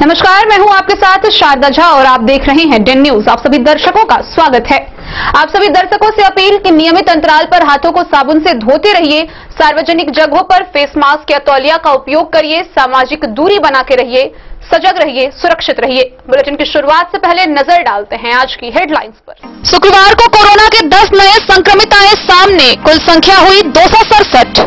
नमस्कार, मैं हूं आपके साथ शारदा झा और आप देख रहे हैं डेन न्यूज। आप सभी दर्शकों का स्वागत है। आप सभी दर्शकों से अपील कि नियमित अंतराल पर हाथों को साबुन से धोते रहिए, सार्वजनिक जगहों पर फेस मास्क या तौलिया का उपयोग करिए, सामाजिक दूरी बना के रहिए, सजग रहिए, सुरक्षित रहिए। बुलेटिन की शुरुआत से पहले नजर डालते हैं आज की हेडलाइंस पर। शुक्रवार को कोरोना के 10 नए संक्रमित आए सामने, कुल संख्या हुई 267।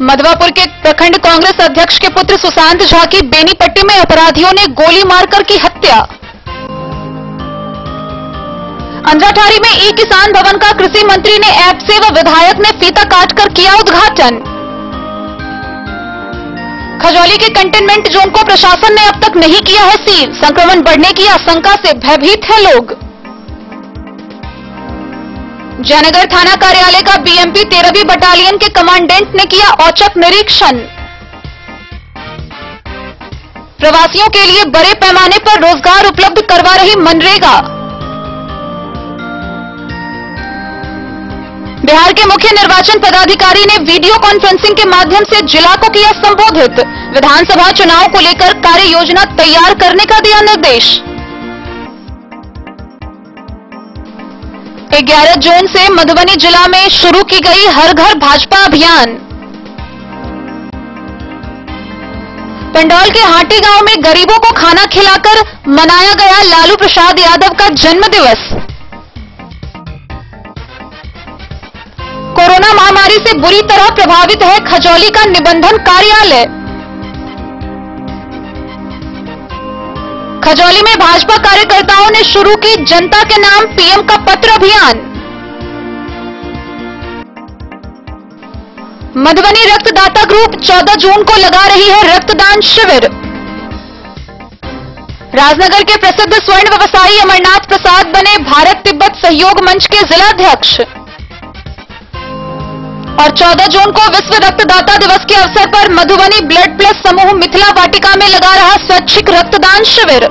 मधवापुर के प्रखंड कांग्रेस अध्यक्ष के पुत्र सुशांत झा की बेनीपट्टी में अपराधियों ने गोली मारकर की हत्या। अंजाठारी में ई किसान भवन का कृषि मंत्री ने ऐप से व विधायक ने फीता काटकर किया उद्घाटन। खजौली के कंटेनमेंट जोन को प्रशासन ने अब तक नहीं किया है सील, संक्रमण बढ़ने की आशंका से भयभीत है लोग। जयनगर थाना कार्यालय का बीएमपी 13वीं बटालियन के कमांडेंट ने किया औचक निरीक्षण। प्रवासियों के लिए बड़े पैमाने पर रोजगार उपलब्ध करवा रही मनरेगा। बिहार के मुख्य निर्वाचन पदाधिकारी ने वीडियो कॉन्फ्रेंसिंग के माध्यम से जिला को किया संबोधित। विधानसभा चुनाव को लेकर कार्य योजना तैयार करने का दिया निर्देश। 11 जून से मधुबनी जिला में शुरू की गई हर घर भाजपा अभियान। पंडौल के हाटी गांव में गरीबों को खाना खिलाकर मनाया गया लालू प्रसाद यादव का जन्म दिवस। कोरोना महामारी से बुरी तरह प्रभावित है खजौली का निबंधन कार्यालय। खजौली में भाजपा कार्यकर्ताओं ने शुरू की जनता के नाम पीएम का पत्र अभियान। मधुबनी रक्तदाता ग्रुप 14 जून को लगा रही है रक्तदान शिविर। राजनगर के प्रसिद्ध स्वर्ण व्यवसायी अमरनाथ प्रसाद बने भारत तिब्बत सहयोग मंच के जिलाध्यक्ष। और 14 जून को विश्व रक्तदाता दिवस के अवसर पर मधुबनी ब्लड प्लस समूह मिथिला वाटिका में लगा रहा स्वैच्छिक रक्तदान शिविर।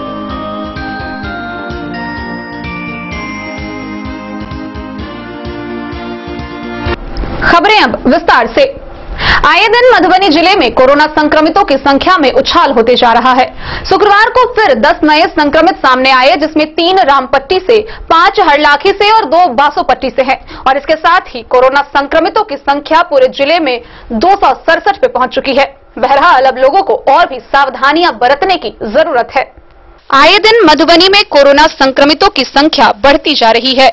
खबरें अब विस्तार से। आए दिन मधुबनी जिले में कोरोना संक्रमितों की संख्या में उछाल होते जा रहा है। शुक्रवार को फिर 10 नए संक्रमित सामने आए, जिसमें 3 रामपट्टी से, 5 हरलाखी से और 2 बासोपट्टी से है। और इसके साथ ही कोरोना संक्रमितों की संख्या पूरे जिले में 267 पे पहुंच चुकी है। बहरहाल अब लोगों को और भी सावधानियां बरतने की जरूरत है। आए दिन मधुबनी में कोरोना संक्रमितों की संख्या बढ़ती जा रही है।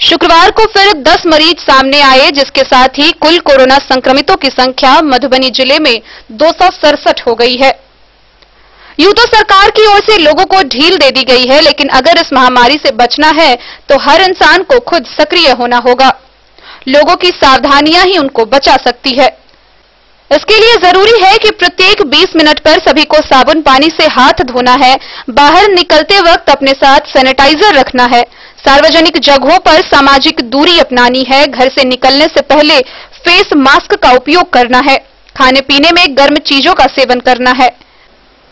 शुक्रवार को फिर 10 मरीज सामने आए, जिसके साथ ही कुल कोरोना संक्रमितों की संख्या मधुबनी जिले में 267 हो गई है। यूं तो सरकार की ओर से लोगों को ढील दे दी गई है, लेकिन अगर इस महामारी से बचना है तो हर इंसान को खुद सक्रिय होना होगा। लोगों की सावधानियां ही उनको बचा सकती है। इसके लिए जरूरी है कि प्रत्येक 20 मिनट पर सभी को साबुन पानी से हाथ धोना है, बाहर निकलते वक्त अपने साथ सैनिटाइजर रखना है, सार्वजनिक जगहों पर सामाजिक दूरी अपनानी है, घर से निकलने से पहले फेस मास्क का उपयोग करना है, खाने पीने में गर्म चीजों का सेवन करना है।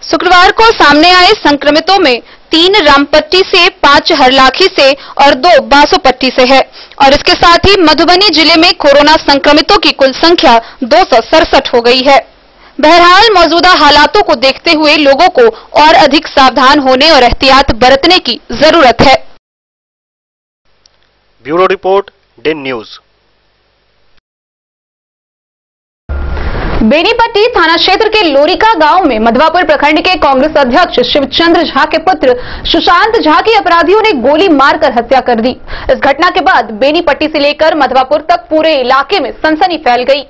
शुक्रवार को सामने आए संक्रमितों में 3 रामपट्टी से, 5 हरलाखी से और 2 बासोपट्टी से है। और इसके साथ ही मधुबनी जिले में कोरोना संक्रमितों की कुल संख्या 267 हो गई है। बहरहाल मौजूदा हालातों को देखते हुए लोगों को और अधिक सावधान होने और एहतियात बरतने की जरूरत है। Bureau report, Den news. Benipatti थाना क्षेत्र के लोरिका गांव में मधवापुर प्रखंड के कांग्रेस अध्यक्ष शिवचंद्र झा के पुत्र सुशांत झा की अपराधियों ने गोली मारकर हत्या कर दी। इस घटना के बाद बेनीपट्टी से लेकर मधवापुर तक पूरे इलाके में सनसनी फैल गई।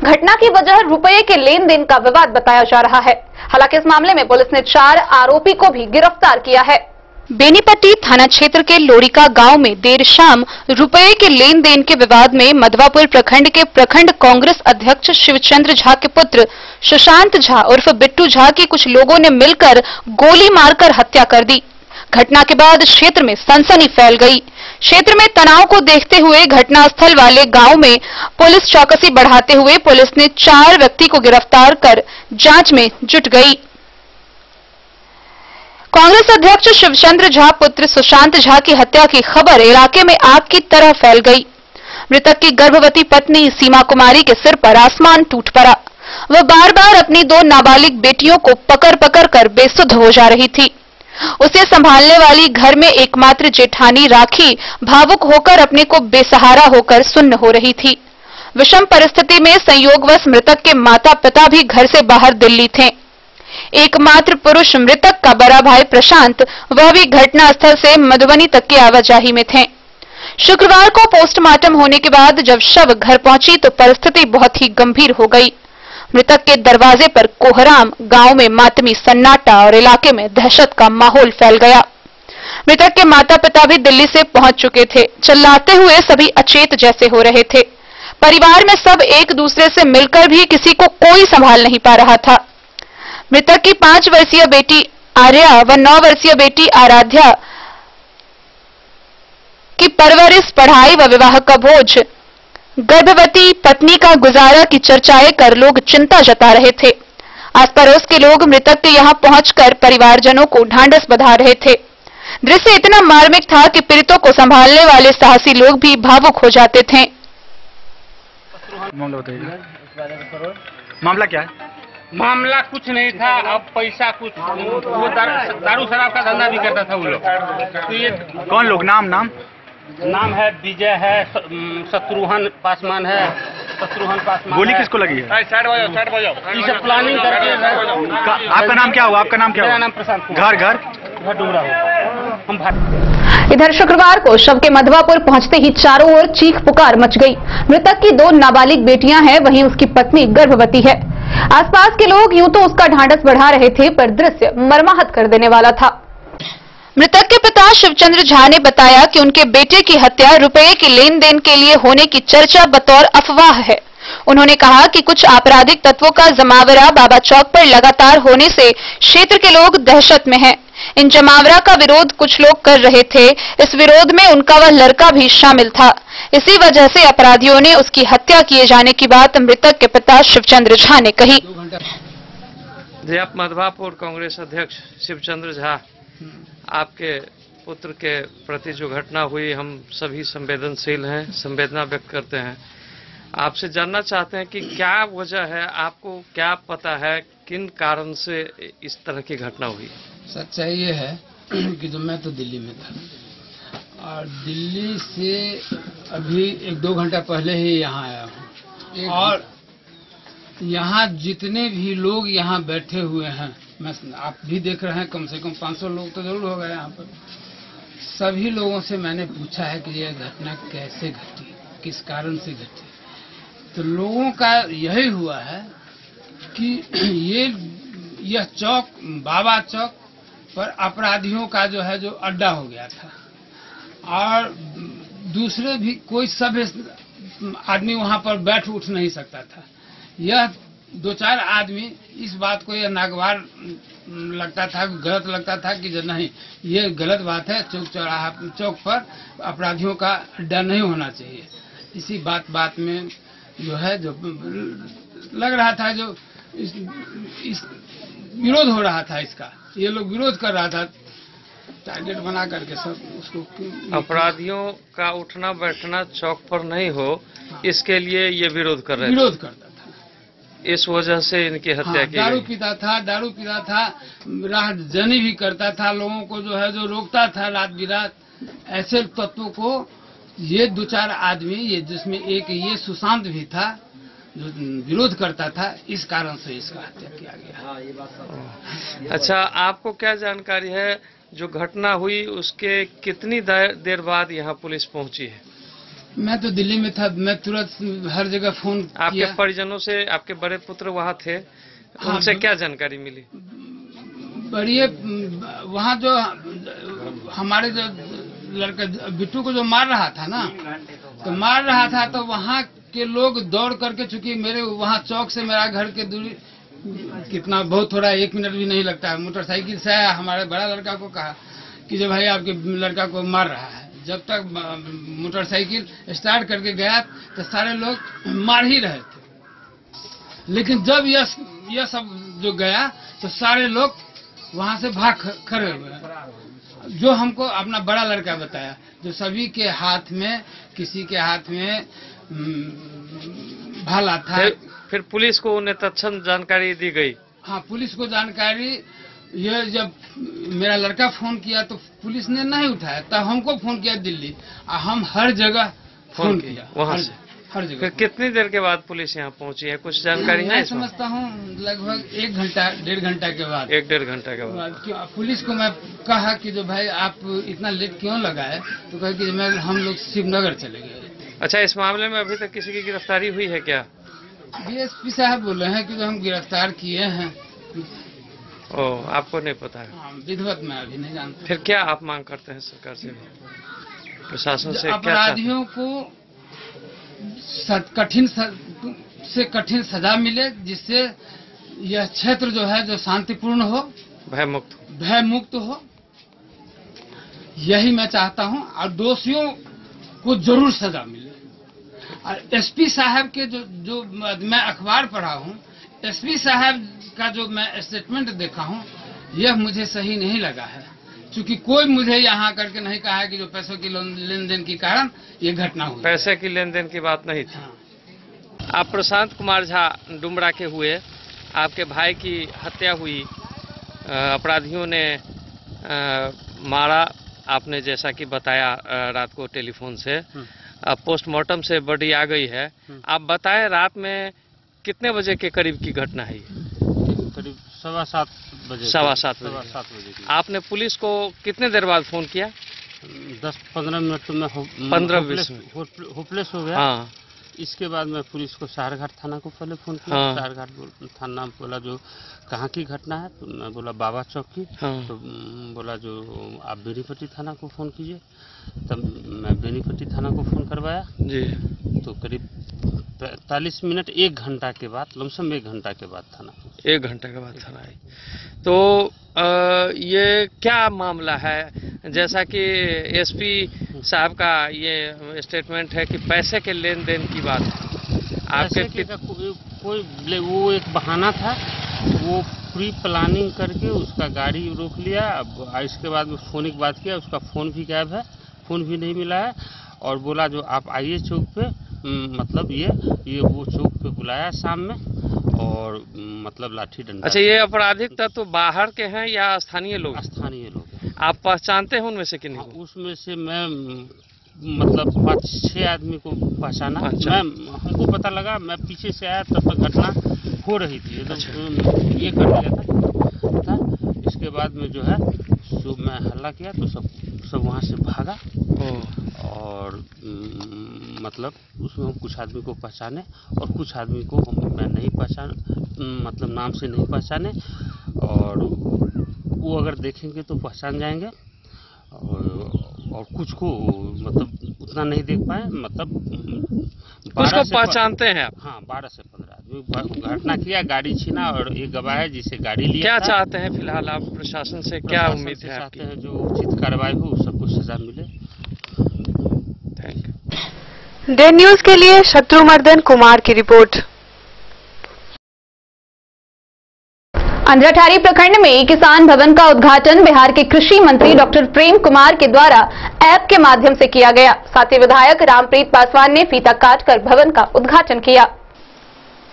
घटना की वजह रुपये के लेन देन का विवाद बताया जा रहा है। हालांकि इस मामले में पुलिस ने 4 आरोपी को भी गिरफ्तार किया है। बेनीपट्टी थाना क्षेत्र के लोरिका गांव में देर शाम रुपये के लेन देन के विवाद में मधवापुर प्रखंड के प्रखंड कांग्रेस अध्यक्ष शिवचंद्र झा के पुत्र सुशांत झा उर्फ बिट्टू झा की कुछ लोगों ने मिलकर गोली मारकर हत्या कर दी। घटना के बाद क्षेत्र में सनसनी फैल गई। क्षेत्र में तनाव को देखते हुए घटनास्थल वाले गांव में पुलिस चौकसी बढ़ाते हुए पुलिस ने 4 व्यक्ति को गिरफ्तार कर जांच में जुट गई। कांग्रेस अध्यक्ष शिवचंद्र झा पुत्र सुशांत झा की हत्या की खबर इलाके में आग की तरह फैल गई। मृतक की गर्भवती पत्नी सीमा कुमारी के सिर पर आसमान टूट पड़ा। वह बार बार अपनी 2 नाबालिग बेटियों को पकड़ पकड़ कर बेसुध हो जा रही थी। उसे संभालने वाली घर में एकमात्र जेठानी राखी भावुक होकर अपने को बेसहारा होकर सुन्न हो रही थी। विषम परिस्थिति में संयोगवश मृतक के माता पिता भी घर से बाहर दिल्ली थे। एकमात्र पुरुष मृतक का बड़ा भाई प्रशांत, वह भी घटनास्थल से मधुबनी तक की आवाजाही में थे। शुक्रवार को पोस्टमार्टम होने के बाद जब शव घर पहुंची तो परिस्थिति बहुत ही गंभीर हो गई। मृतक के दरवाजे पर कोहराम, गांव में मातमी सन्नाटा और इलाके में दहशत का माहौल फैल गया। मृतक के माता पिता भी दिल्ली से पहुंच चुके थे। चिल्लाते हुए सभी अचेत जैसे हो रहे थे। परिवार में सब एक दूसरे से मिलकर भी किसी को कोई संभाल नहीं पा रहा था। मृतक की 5 वर्षीय बेटी आर्या व 9 वर्षीय बेटी आराध्या की परवरिश, पढ़ाई व विवाह का बोझ, गर्भवती पत्नी का गुजारा की चर्चाएं कर लोग चिंता जता रहे थे। आस पड़ोस के लोग मृतक के यहां पहुंचकर परिवारजनों को ढांढस बंधा रहे थे। दृश्य इतना मार्मिक था कि पीड़ितों को संभालने वाले साहसी लोग भी भावुक हो जाते थे। मामला क्या है? मामला कुछ नहीं था। अब पैसा कुछ, वो दारू शराब का धंधा भी करता था वो लोग। तो ये कौन लोग? नाम है विजय है, शत्रुघ्न पासवान है, गोली किसको लगी है? साइड बजाओ। ये सब प्लानिंग करके। आपका नाम क्या हुआ? आपका नाम क्या हुआ? मेरा नाम प्रशांत कुमार। घर डूबरा हम इधर शुक्रवार को शव के मधवापुर पहुंचते ही चारों ओर चीख पुकार मच गई। मृतक की 2 नाबालिग बेटियां हैं, वहीं उसकी पत्नी गर्भवती है। आसपास के लोग यूं तो उसका ढांढस बढ़ा रहे थे, पर दृश्य मर्माहत कर देने वाला था। मृतक के पिता शिवचंद्र झा ने बताया कि उनके बेटे की हत्या रुपए के लेन देन के लिए होने की चर्चा बतौर अफवाह है। उन्होंने कहा कि कुछ आपराधिक तत्वों का जमावड़ा बाबा चौक पर लगातार होने से क्षेत्र के लोग दहशत में हैं। इन जमावड़ा का विरोध कुछ लोग कर रहे थे। इस विरोध में उनका वह लड़का भी शामिल था। इसी वजह से अपराधियों ने उसकी हत्या किए जाने की बात मृतक के पिता शिवचंद्र झा ने कही। जी, आप मधवापुर कांग्रेस अध्यक्ष शिवचंद्र झा, आपके पुत्र के प्रति जो घटना हुई, हम सभी संवेदनशील हैं, संवेदना व्यक्त करते हैं। आपसे जानना चाहते हैं कि क्या वजह है, आपको क्या पता है, किन कारण से इस तरह की घटना हुई? सच्चाई ये है कि जो मैं तो दिल्ली में था और दिल्ली से अभी 1-2 घंटा पहले ही यहाँ आया हूँ, और यहाँ जितने भी लोग यहाँ बैठे हुए हैं, मैं आप भी देख रहे हैं, कम से कम 500 लोग तो जरूर हो गए यहाँ पर। सभी लोगों से मैंने पूछा है कि यह घटना कैसे घटी, किस कारण से घटी। तो लोगों का यही हुआ है कि यह चौक, बाबा चौक पर अपराधियों का जो है जो अड्डा हो गया था, और दूसरे भी कोई सब आदमी वहां पर बैठ उठ नहीं सकता था। यह 2-4 आदमी इस बात को यह नागवार लगता था, गलत लगता था कि नहीं, ये गलत बात है, चौक पर अपराधियों का अड्डा नहीं होना चाहिए। इसी बात में जो है जो लग रहा था, जो इस विरोध हो रहा था, इसका ये लोग विरोध कर रहा था, टारगेट बना करके सब उसको। अपराधियों का उठना बैठना चौक पर नहीं हो, इसके लिए ये विरोध कर रहे थे। विरोध करता था, इस वजह से इनकी हत्या की गई। दारू पीता था, राहजनी भी करता था, लोगों को जो है जो रोकता था रात बिरात। ऐसे तत्वों को ये 2-4 आदमी, ये जिसमें एक ये सुशांत भी था जो विरोध करता था, इस कारण से इसका हत्या किया गया। अच्छा, आपको क्या जानकारी है, जो घटना हुई उसके कितनी देर बाद यहाँ पुलिस पहुंची है? मैं तो दिल्ली में था, मैं तुरंत हर जगह फोन किया। आपके परिजनों से, आपके बड़े पुत्र वहाँ थे, उनसे क्या जानकारी मिली? बड़े वहाँ जो हमारे जो लड़का बिट्टू को जो मार रहा था ना, तो वहाँ के लोग दौड़ करके, चूंकि मेरे वहाँ चौक से मेरा घर के दूरी कितना, बहुत थोड़ा 1 मिनट भी नहीं लगता है, मोटरसाइकिल से आया, हमारे बड़ा लड़का को कहा कि जो भाई आपके लड़का को मार रहा है। जब तक मोटरसाइकिल स्टार्ट करके गया तो सारे लोग मार ही रहे थे, लेकिन जब यह सब जो गया तो सारे लोग वहां से भाग खड़े हुए। जो हमको अपना बड़ा लड़का बताया, जो सभी के हाथ में, किसी के हाथ में भाला था। फिर पुलिस को उन्हें तत्क्षण जानकारी दी गई? हाँ, पुलिस को जानकारी, ये जब मेरा लड़का फोन किया तो पुलिस ने नहीं उठाया, तब हमको फोन किया दिल्ली, हम हर जगह फोन किया वहाँ से हर जगह। फिर कितनी देर के बाद पुलिस यहाँ पहुँची है, कुछ जानकारी है? मैं समझता हूँ लगभग 1 घंटा 1.5 घंटा के बाद। 1-1.5 घंटा के बाद पुलिस को मैं कहा कि जो भाई आप इतना लेट क्यों लगाए, तो कहा कि मैं हम लोग शिवनगर चले गए। अच्छा, इस मामले में अभी तक किसी की गिरफ्तारी हुई है क्या? डीएसपी साहब बोल रहे हैं कि जो हम गिरफ्तार किए हैं। ओह, आपको नहीं पता है? विधिवत में अभी नहीं जानता। फिर क्या आप मांग करते हैं सरकार से, प्रशासन से? अपराधियों को कठिन से कठिन सजा मिले, जिससे यह क्षेत्र जो है जो शांतिपूर्ण हो, भय मुक्त हो, यही मैं चाहता हूं। और दोषियों को जरूर सजा मिले। और एसपी साहब के जो मैं अखबार पढ़ा हूं, एसपी साहब का जो मैं स्टेटमेंट देखा हूं, यह मुझे सही नहीं लगा है, क्योंकि कोई मुझे यहाँ करके नहीं कहा है कि जो पैसों की लेन देन के कारण ये घटना हुई। पैसे की लेन देन की बात नहीं थी। आप प्रशांत कुमार झा डुमरा के हुए, आपके भाई की हत्या हुई, अपराधियों ने मारा, आपने जैसा कि बताया रात को टेलीफोन से। पोस्टमार्टम से बॉडी आ गई है। आप बताएं, रात में कितने बजे के करीब की घटना है? करीब 7:15 बजे। 7:15 बजे। आपने पुलिस को कितने देर बाद फोन किया? 10-15 मिनट तो मैं 15-20 मिनट होपलेस हो गया। हाँ। इसके बाद मैं पुलिस को सारघाट थाना को पहले फोन किया। हाँ। सारघाट थाना बोला जो कहाँ की घटना है, तो मैं बोला बाबा चौक की। हाँ। तो बोला जो आप बेनीपट्टी थाना को फोन कीजिए। तब मैं बेनीपट्टी थाना को फोन करवाया जी। तो करीब 45 मिनट 1 घंटा के बाद, लमसम 1 घंटा के बाद थाना। 1 घंटे के बाद थाना आई। तो ये क्या मामला है? जैसा कि एसपी साहब का ये स्टेटमेंट है कि पैसे के लेन देन की बात है। आपके कोई वो एक बहाना था, वो प्री प्लानिंग करके उसका गाड़ी रोक लिया। अब इसके बाद में फोनिक बात किया, उसका फ़ोन भी गायब है, फ़ोन भी नहीं मिला है। और बोला जो आप आइए चौक पे, मतलब ये वो चौक पे बुलाया शाम में, और मतलब लाठी डंडा। अच्छा, ये आपराधिक तत्व तो बाहर के हैं या स्थानीय लोग? स्थानीय लोग हैं। आप पहचानते हैं उनमें से किन्हीं को? उसमें से मैं मतलब 5-6 आदमी को पहचाना। अच्छा। हमको पता लगा, मैं पीछे से आया तब तक घटना हो रही थी। ये कर दिया था। इसके बाद में जो है सो मैं हल्ला किया तो सब वहाँ से भागा। और मतलब उसमें हम कुछ आदमी को पहचाने और कुछ आदमी को मैं नहीं पहचान, मतलब नाम से नहीं पहचाने। और वो अगर देखेंगे तो पहचान जाएंगे। और कुछ को मतलब उतना नहीं देख पाए, मतलब कुछ को पहचानते हैं आप? हाँ, 12 से 15 आदमी घटना किया, गाड़ी छीना और एक गवाह है जिसे गाड़ी लिया। क्या चाहते हैं फिलहाल आप प्रशासन से, क्या उम्मीद है आपकी? चाहते हैं जो उचित कार्रवाई हो, सबको सजा मिले। Thank you. डे न्यूज के लिए शत्रुमर्दन कुमार की रिपोर्ट। अंधराठारी प्रखंड में किसान भवन का उद्घाटन बिहार के कृषि मंत्री डॉक्टर प्रेम कुमार के द्वारा ऐप के माध्यम से किया गया। साथ ही विधायक रामप्रीत पासवान ने फीता काटकर भवन का उद्घाटन किया।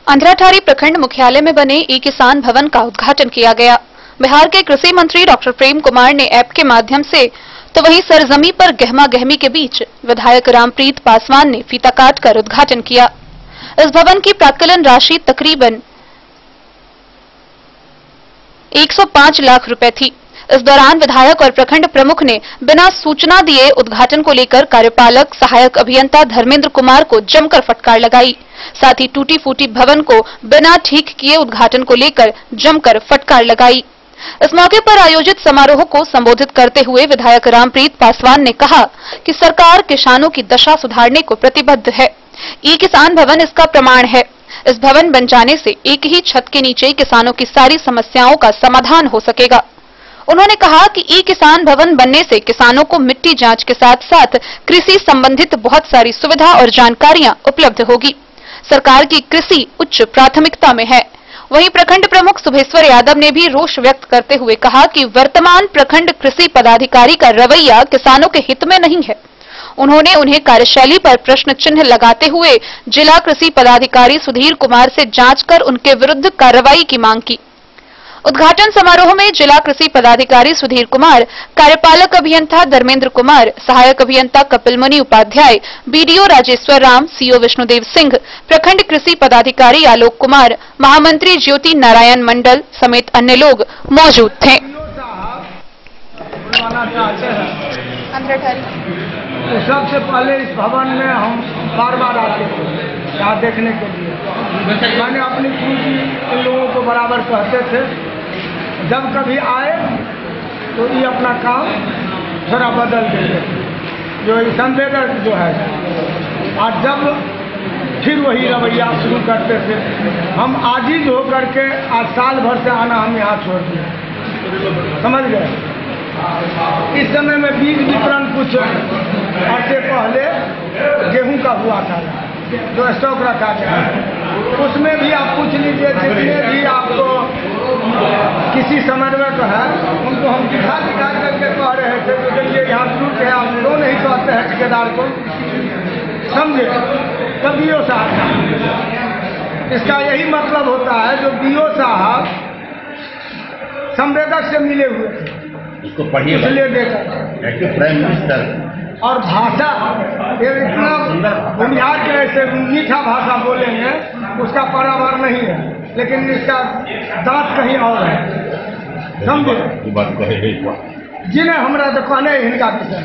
अंधराठारी प्रखंड मुख्यालय में बने ई किसान भवन का उद्घाटन किया गया। बिहार के कृषि मंत्री डॉक्टर प्रेम कुमार ने ऐप के माध्यम से, तो वहीं सरजमी पर गहमा गहमी के बीच विधायक रामप्रीत पासवान ने फीता काटकर उद्घाटन किया। इस भवन की प्राक्कलन राशि तकरीबन 105 लाख रुपए थी। इस दौरान विधायक और प्रखंड प्रमुख ने बिना सूचना दिए उद्घाटन को लेकर कार्यपालक सहायक अभियंता धर्मेंद्र कुमार को जमकर फटकार लगाई। साथ ही टूटी फूटी भवन को बिना ठीक किए उद्घाटन को लेकर जमकर फटकार लगाई। इस मौके पर आयोजित समारोह को संबोधित करते हुए विधायक रामप्रीत पासवान ने कहा कि सरकार किसानों की दशा सुधारने को प्रतिबद्ध है। ई किसान भवन इसका प्रमाण है। इस भवन बन जाने से एक ही छत के नीचे किसानों की सारी समस्याओं का समाधान हो सकेगा। उन्होंने कहा कि ई किसान भवन बनने से किसानों को मिट्टी जांच के साथ साथ कृषि संबंधित बहुत सारी सुविधा और जानकारियां उपलब्ध होगी। सरकार की कृषि उच्च प्राथमिकता में है। वहीं प्रखंड प्रमुख सुभेश्वर यादव ने भी रोष व्यक्त करते हुए कहा कि वर्तमान प्रखंड कृषि पदाधिकारी का रवैया किसानों के हित में नहीं है। उन्होंने उन्हें कार्यशैली पर प्रश्न चिन्ह लगाते हुए जिला कृषि पदाधिकारी सुधीर कुमार से जांच कर उनके विरुद्ध कार्रवाई की मांग की। उद्घाटन समारोह में जिला कृषि पदाधिकारी सुधीर कुमार, कार्यपालक अभियंता धर्मेंद्र कुमार, सहायक अभियंता कपिलमुनि उपाध्याय, बीडीओ राजेश्वर राम, सीओ विष्णुदेव सिंह, प्रखंड कृषि पदाधिकारी आलोक कुमार, महामंत्री ज्योति नारायण मंडल समेत अन्य लोग मौजूद थे। तो सबसे पहले इस भवन में हम बार बार आते थे यहाँ देखने के लिए। मैंने अपनी पूंजी इन लोगों को बराबर कहते थे, जब कभी आए तो ये अपना काम थोड़ा बदल देते थे, जो संवेदक जो है, और जब फिर वही रवैया शुरू करते थे। हम आजीज होकर के आज साल भर से आना हम यहाँ छोड़ दिए, समझ गए। इस समय में बीज वितरण कुछ अर्से पहले गेहूं का हुआ था जो स्टॉक रखा गया, उसमें भी आप पूछ लीजिए, जितने भी आपको किसी समन्वयक है उनको हम दिखा करके कह रहे थे तो चलिए यहाँ टूट है, आप क्यों नहीं कहते हैं ठेकेदार को, समझे। तब बीओ साहब, इसका यही मतलब होता है जो बीओ साहब संवेदक से मिले हुए थे, इसको पढ़िए, इसलिए देखा प्राइम मिनिस्टर। और भाषा ये इतना बुनियाद के ऐसे मीठा भाषा बोलेंगे उसका बराबर नहीं है, लेकिन इसका दांत कहीं और है, समझे। जिन्हें हमारा तो कहने इनका विषय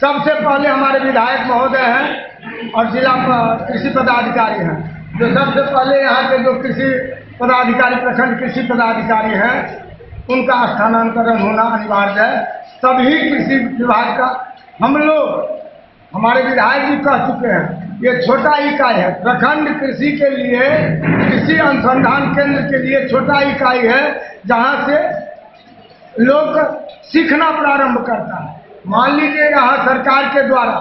सबसे पहले हमारे विधायक महोदय हैं और जिला कृषि पदाधिकारी हैं, जो सबसे पहले यहाँ के जो कृषि पदाधिकारी, प्रखंड कृषि पदाधिकारी हैं, उनका स्थानांतरण होना अनिवार्य है। सभी कृषि विभाग का हम लोग, हमारे विधायक जी कह चुके हैं, ये छोटा इकाई है, प्रखंड कृषि के लिए, कृषि अनुसंधान केंद्र के लिए छोटा इकाई है, जहां से लोग सीखना प्रारंभ करता है। मान लीजिए यहाँ सरकार के द्वारा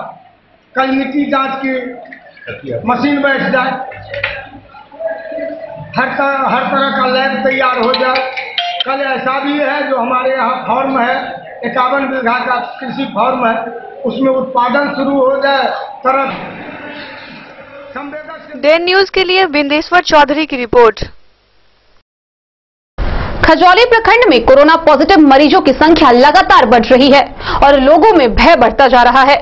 कल मिट्टी जांच की मशीन बैठ जाए, हर तरह का लैब तैयार हो जाए। कल ऐसा भी है जो हमारे यहाँ फार्म है, 51 बीघा का कृषि फार्म है, उसमें उत्पादन शुरू हो जाए। तरह डेन न्यूज के लिए बिंदेश्वर चौधरी की रिपोर्ट। खजौली प्रखंड में कोरोना पॉजिटिव मरीजों की संख्या लगातार बढ़ रही है और लोगों में भय बढ़ता जा रहा है।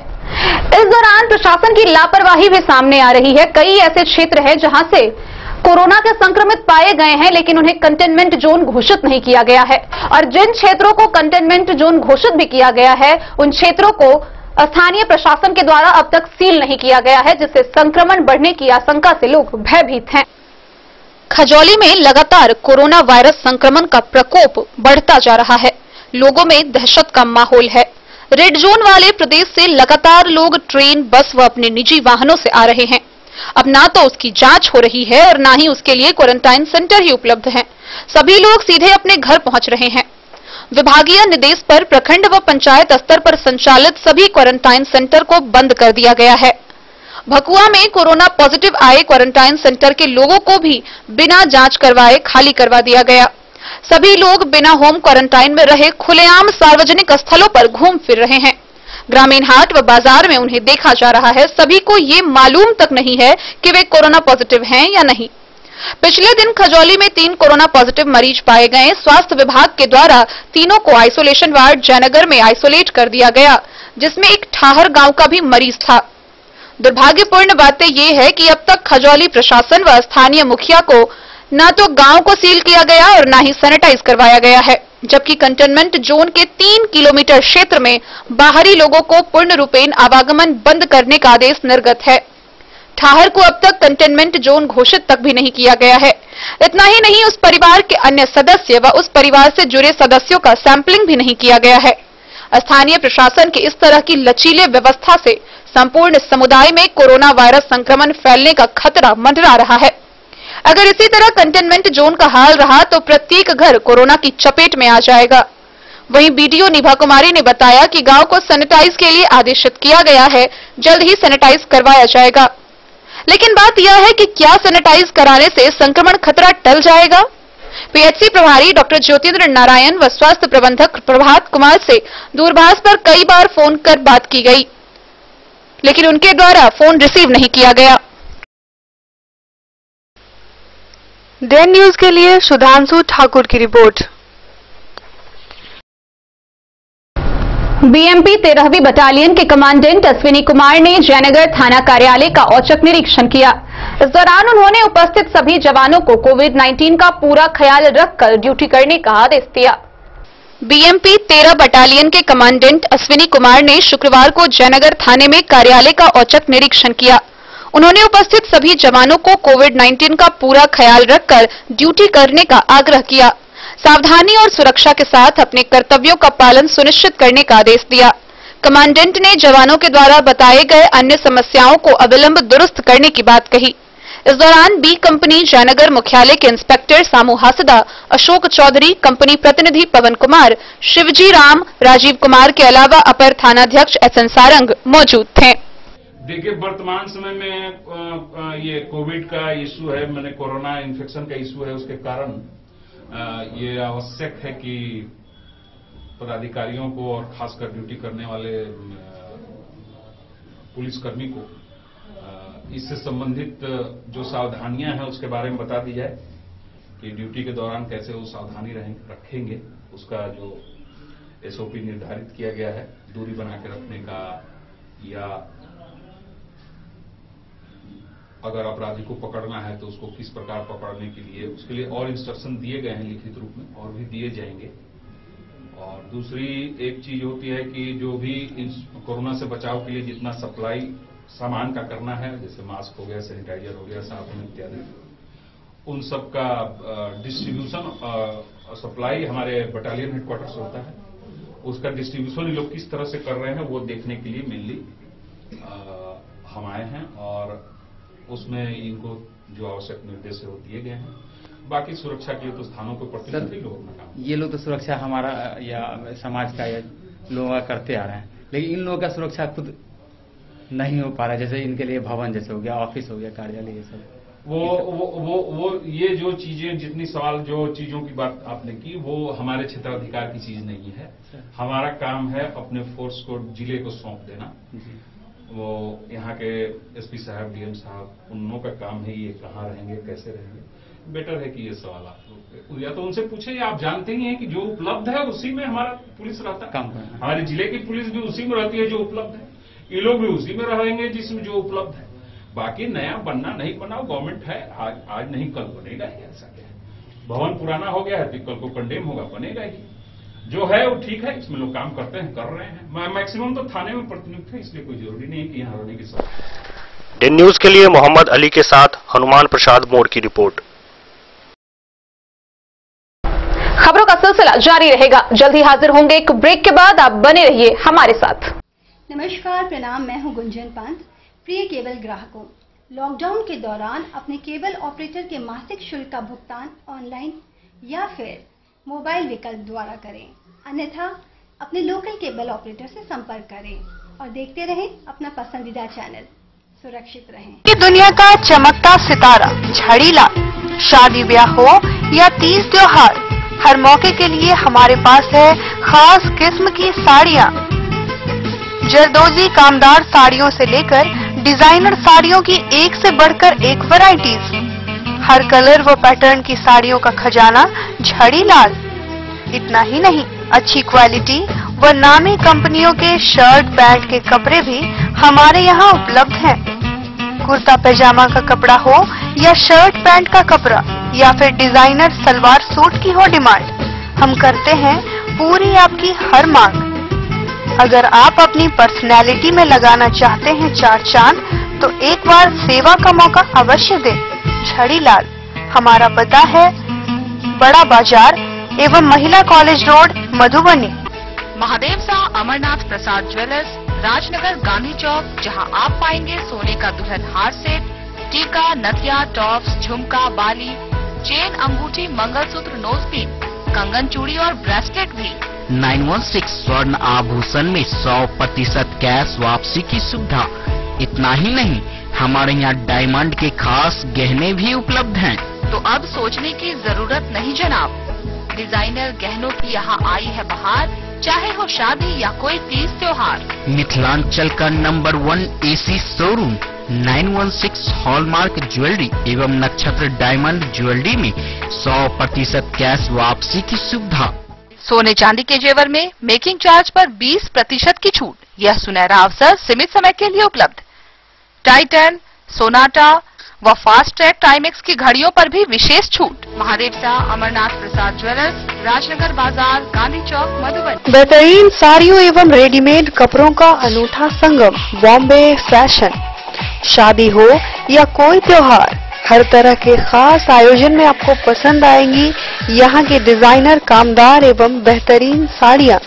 इस दौरान प्रशासन की लापरवाही भी सामने आ रही है। कई ऐसे क्षेत्र हैं जहां से कोरोना के संक्रमित पाए गए हैं, लेकिन उन्हें कंटेनमेंट जोन घोषित नहीं किया गया है, और जिन क्षेत्रों को कंटेनमेंट जोन घोषित भी किया गया है उन क्षेत्रों को स्थानीय प्रशासन के द्वारा अब तक सील नहीं किया गया है, जिससे संक्रमण बढ़ने की आशंका से लोग भयभीत हैं। खजौली में लगातार कोरोना वायरस संक्रमण का प्रकोप बढ़ता जा रहा है, लोगों में दहशत का माहौल है। रेड जोन वाले प्रदेश से लगातार लोग ट्रेन, बस व अपने निजी वाहनों से आ रहे हैं। अब ना तो उसकी जांच हो रही है और ना ही उसके लिए क्वारंटाइन सेंटर ही उपलब्ध हैं। सभी लोग सीधे अपने घर पहुंच रहे हैं। विभागीय निर्देश पर प्रखंड व पंचायत स्तर पर संचालित सभी क्वारंटाइन सेंटर को बंद कर दिया गया है। भकुआ में कोरोना पॉजिटिव आए क्वारंटाइन सेंटर के लोगों को भी बिना जांच करवाए खाली करवा दिया गया। सभी लोग बिना होम क्वारंटाइन में रहे खुलेआम सार्वजनिक स्थलों पर घूम फिर रहे हैं। ग्रामीण हाट व बाजार में उन्हें देखा जा रहा है। सभी को ये मालूम तक नहीं है कि वे कोरोना पॉजिटिव हैं या नहीं। पिछले दिन खजौली में 3 कोरोना पॉजिटिव मरीज पाए गए। स्वास्थ्य विभाग के द्वारा तीनों को आइसोलेशन वार्ड जयनगर में आइसोलेट कर दिया गया, जिसमें एक ठाहर गांव का भी मरीज था। दुर्भाग्यपूर्ण बात यह है कि अब तक खजौली प्रशासन व स्थानीय मुखिया को न तो गांव को सील किया गया और न ही सैनिटाइज करवाया गया है, जबकि कंटेनमेंट जोन के 3 किलोमीटर क्षेत्र में बाहरी लोगों को पूर्ण रूपेण आवागमन बंद करने का आदेश निर्गत है। ठाहर को अब तक कंटेनमेंट जोन घोषित तक भी नहीं किया गया है। इतना ही नहीं, उस परिवार के अन्य सदस्य व उस परिवार से जुड़े सदस्यों का सैंपलिंग भी नहीं किया गया है। स्थानीय प्रशासन की इस तरह की लचीले व्यवस्था से संपूर्ण समुदाय में कोरोना वायरस संक्रमण फैलने का खतरा मंडरा रहा है। अगर इसी तरह कंटेनमेंट जोन का हाल रहा तो प्रत्येक घर कोरोना की चपेट में आ जाएगा। वहीं बीडीओ निभा कुमारी ने बताया कि गांव को सैनिटाइज के लिए आदेशित किया गया है, जल्द ही सैनिटाइज करवाया जाएगा। लेकिन बात यह है कि क्या सैनिटाइज कराने से संक्रमण खतरा टल जाएगा? पीएचसी प्रभारी डॉक्टर ज्योतिन्द्र नारायण व स्वास्थ्य प्रबंधक प्रभात कुमार से दूरभाष पर कई बार फोन कर बात की गई, लेकिन उनके द्वारा फोन रिसीव नहीं किया गया। देन न्यूज के लिए सुधांशु ठाकुर की रिपोर्ट। बीएमपी 13वीं बटालियन के कमांडेंट अश्विनी कुमार ने जयनगर थाना कार्यालय का औचक निरीक्षण किया। इस दौरान उन्होंने उपस्थित सभी जवानों को कोविड-19 का पूरा ख्याल रखकर ड्यूटी करने का आदेश दिया। बीएमपी 13 बटालियन के कमांडेंट अश्विनी कुमार ने शुक्रवार को जयनगर थाने में कार्यालय का औचक निरीक्षण किया। उन्होंने उपस्थित सभी जवानों को कोविड-19 का पूरा ख्याल रखकर ड्यूटी करने का आग्रह किया। सावधानी और सुरक्षा के साथ अपने कर्तव्यों का पालन सुनिश्चित करने का आदेश दिया। कमांडेंट ने जवानों के द्वारा बताए गए अन्य समस्याओं को अविलंब दुरुस्त करने की बात कही। इस दौरान बी कंपनी जयनगर मुख्यालय के इंस्पेक्टर सामू हासदा, अशोक चौधरी, कंपनी प्रतिनिधि पवन कुमार, शिवजी राम, राजीव कुमार के अलावा अपर थानाध्यक्ष एसएन सारंग मौजूद थे। देखिए, वर्तमान समय में ये कोविड का इशू है, मैंने कोरोना इन्फेक्शन का इशू है, उसके कारण ये आवश्यक है कि पदाधिकारियों को और खासकर ड्यूटी करने वाले पुलिसकर्मी को इससे संबंधित जो सावधानियां हैं उसके बारे में बता दी जाए कि ड्यूटी के दौरान कैसे वो सावधानी रखेंगे। उसका जो एसओपी निर्धारित किया गया है, दूरी बना के रखने का, या अगर अपराधी को पकड़ना है तो उसको किस प्रकार पकड़ने के लिए, उसके लिए और इंस्ट्रक्शन दिए गए हैं लिखित रूप में, और भी दिए जाएंगे। और दूसरी एक चीज होती है कि जो भी कोरोना से बचाव के लिए जितना सप्लाई सामान का करना है, जैसे मास्क हो गया, सैनिटाइजर हो गया, साबुन इत्यादि, उन सब का डिस्ट्रीब्यूशन सप्लाई हमारे बटालियन हेडक्वार्टर से होता है। उसका डिस्ट्रीब्यूशन लोग किस तरह से कर रहे हैं वो देखने के लिए मेनली हम आए हैं, और उसमें इनको जो आवश्यक निर्देश है वो दिए गए हैं। बाकी सुरक्षा के लिए तो स्थानों के प्रतिनिधि लोग अपना काम, ये लोग तो सुरक्षा हमारा या समाज का या लोग करते आ रहे हैं, लेकिन इन लोगों का सुरक्षा खुद नहीं हो पा रहा है। जैसे इनके लिए भवन जैसे हो गया, ऑफिस हो गया, कार्यालय, ये सब वो ये जो चीजें, जितनी सवाल जो चीजों की बात आपने की, वो हमारे क्षेत्राधिकार की चीज नहीं है। हमारा काम है अपने फोर्स को जिले को सौंप देना। वो यहाँ के एसपी साहब, डीएम साहब, उन का काम है ये कहाँ रहेंगे, कैसे रहेंगे। बेटर है कि ये सवाल आप या तो उनसे पूछे, या आप जानते ही हैं कि जो उपलब्ध है उसी में हमारा पुलिस रहता है, काम करना। हमारे जिले की पुलिस भी उसी में रहती है जो उपलब्ध है, ये लोग भी उसी में रहेंगे जिसमें जो उपलब्ध है। बाकी नया बनना नहीं बना, गवर्नमेंट है, आज नहीं कल बनेगा ही। ऐसा क्या है, भवन पुराना हो गया है तो कल को कंडेम होगा, बनेगा ही। जो है वो ठीक है, इसमें लोग काम करते हैं, कर रहे हैं। मैक्सिमम तो थाने में प्रतिनियुक्त है, इसलिए कोई जरूरी नहीं है कि यहाँ रहने की जरूरत। दिन न्यूज के लिए मोहम्मद अली के साथ हनुमान प्रसाद मोड़ की रिपोर्ट। खबरों का सिलसिला जारी रहेगा, जल्द ही हाजिर होंगे एक ब्रेक के बाद। आप बने रहिए हमारे साथ। नमस्कार, प्रणाम, मैं हूं गुंजन पंत। प्रिय केबल ग्राहकों, लॉकडाउन के दौरान अपने केबल ऑपरेटर के मासिक शुल्क का भुगतान ऑनलाइन या फिर मोबाइल विकल्प द्वारा करें, अन्यथा अपने लोकल केबल ऑपरेटर से संपर्क करें और देखते रहें अपना पसंदीदा चैनल। सुरक्षित रहें। ये दुनिया का चमकता सितारा झड़ीलाल, शादी ब्याह हो या तीज त्योहार, हर मौके के लिए हमारे पास है खास किस्म की साड़ियाँ। जरदोजी कामदार साड़ियों से लेकर डिजाइनर साड़ियों की एक से बढ़कर एक वैरायटीज, हर कलर व पैटर्न की साड़ियों का खजाना झड़ीलाल। इतना ही नहीं, अच्छी क्वालिटी व नामी कंपनियों के शर्ट पैंट के कपड़े भी हमारे यहाँ उपलब्ध हैं। कुर्ता पैजामा का कपड़ा हो या शर्ट पैंट का कपड़ा या फिर डिजाइनर सलवार सूट की हो डिमांड, हम करते हैं पूरी आपकी हर मांग। अगर आप अपनी पर्सनैलिटी में लगाना चाहते हैं चार चांद, तो एक बार सेवा का मौका अवश्य दें। झड़ीलाल, हमारा पता है बड़ा बाजार एवं महिला कॉलेज रोड, मधुबनी। महादेव शाह अमरनाथ प्रसाद ज्वेलर्स, राजनगर, गांधी चौक, जहां आप पाएंगे सोने का दुल्हन हार सेट, टीका, नथिया, टॉप्स, झुमका, बाली, चेन, अंगूठी, मंगलसूत्र, नोजपिन, कंगन, चूड़ी और ब्रेसलेट भी। 916 स्वर्ण आभूषण में 100% कैश वापसी की सुविधा। इतना ही नहीं, हमारे यहाँ डायमंड के खास गहने भी उपलब्ध हैं। तो अब सोचने की जरूरत नहीं जनाब, डिजाइनर गहनों की यहाँ आई है बहार। चाहे हो शादी या कोई तीज त्योहार। मिथिलांचल का number 1 AC showroom 916 hallmark jewellery एवं नक्षत्र डायमंड ज्वेलरी में 100% कैश वापसी की सुविधा। सोने चांदी के जेवर में मेकिंग चार्ज पर 20% की छूट। यह सुनहरा अवसर सीमित समय के लिए उपलब्ध। टाइटन, सोनाटा व फास्ट ट्रैक टाइमेक्स की घड़ियों पर भी विशेष छूट। महादेव शाह अमरनाथ प्रसाद ज्वेलर्स, राजनगर बाजार, गांधी चौक, मधुबनी। बेहतरीन साड़ियों एवं रेडीमेड कपड़ों का अनूठा संगम बॉम्बे फैशन। शादी हो या कोई त्योहार, हर तरह के खास आयोजन में आपको पसंद आएंगी यहाँ के डिजाइनर कामदार एवं बेहतरीन साड़ियाँ।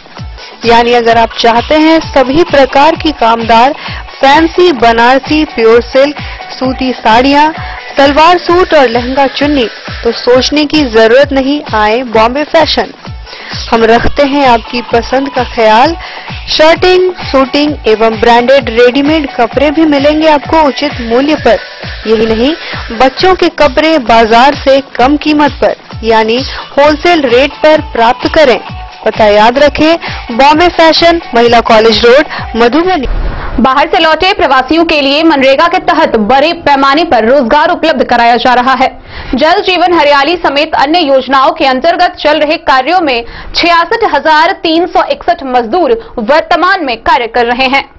यानी अगर आप चाहते हैं सभी प्रकार की कामदार फैंसी बनारसी प्योर सिल्क सूती साड़ियाँ, सलवार सूट और लहंगा चुन्नी, तो सोचने की जरूरत नहीं, आए बॉम्बे फैशन। हम रखते हैं आपकी पसंद का ख्याल। शर्टिंग, सूटिंग एवं ब्रांडेड रेडीमेड कपड़े भी मिलेंगे आपको उचित मूल्य पर। यही नहीं, बच्चों के कपड़े बाजार से कम कीमत पर यानी होलसेल रेट पर प्राप्त करें। पता याद रखें, बॉम्बे फैशन, महिला कॉलेज रोड, मधुबनी। बाहर से लौटे प्रवासियों के लिए मनरेगा के तहत बड़े पैमाने पर रोजगार उपलब्ध कराया जा रहा है। जल जीवन हरियाली समेत अन्य योजनाओं के अंतर्गत चल रहे कार्यों में 66,361 मजदूर वर्तमान में कार्य कर रहे हैं।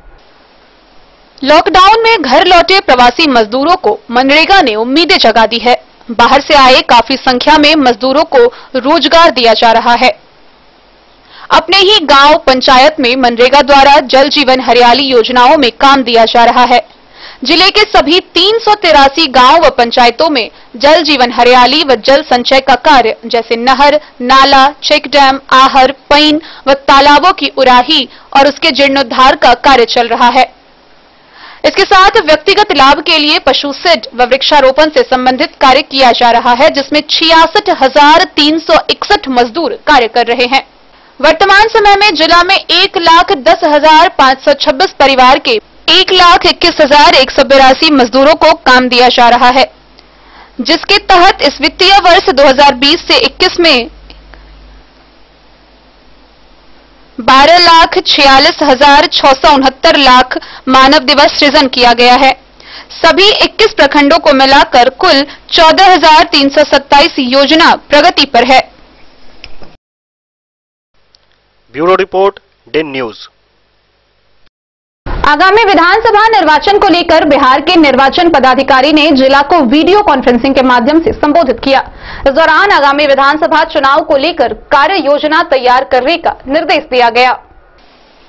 लॉकडाउन में घर लौटे प्रवासी मजदूरों को मनरेगा ने उम्मीदें जगा दी है। बाहर से आए काफी संख्या में मजदूरों को रोजगार दिया जा रहा है। अपने ही गांव पंचायत में मनरेगा द्वारा जल जीवन हरियाली योजनाओं में काम दिया जा रहा है। जिले के सभी 383 गांव व पंचायतों में जल जीवन हरियाली व जल संचय का कार्य जैसे नहर, नाला, चेक डैम, आहर, पईन व तालाबों की उराही और उसके जीर्णोद्धार का कार्य चल रहा है। इसके साथ व्यक्तिगत लाभ के लिए पशु शेड व वृक्षारोपण से संबंधित कार्य किया जा रहा है, जिसमें 66,361 मजदूर कार्य कर रहे हैं। वर्तमान समय में जिला में 1,10,526 परिवार के 1,21,182 मजदूरों को काम दिया जा रहा है, जिसके तहत इस वित्तीय वर्ष 2020 से 21 में 12,46,669 लाख मानव दिवस सृजन किया गया है। सभी 21 प्रखंडों को मिलाकर कुल 14,327 योजना प्रगति पर है। Bureau report, Den news. आगामी विधानसभा निर्वाचन को लेकर बिहार के निर्वाचन पदाधिकारी ने जिला को वीडियो कॉन्फ्रेंसिंग के माध्यम से संबोधित किया। इस दौरान आगामी विधानसभा चुनाव को लेकर कार्य योजना तैयार करने का निर्देश दिया गया।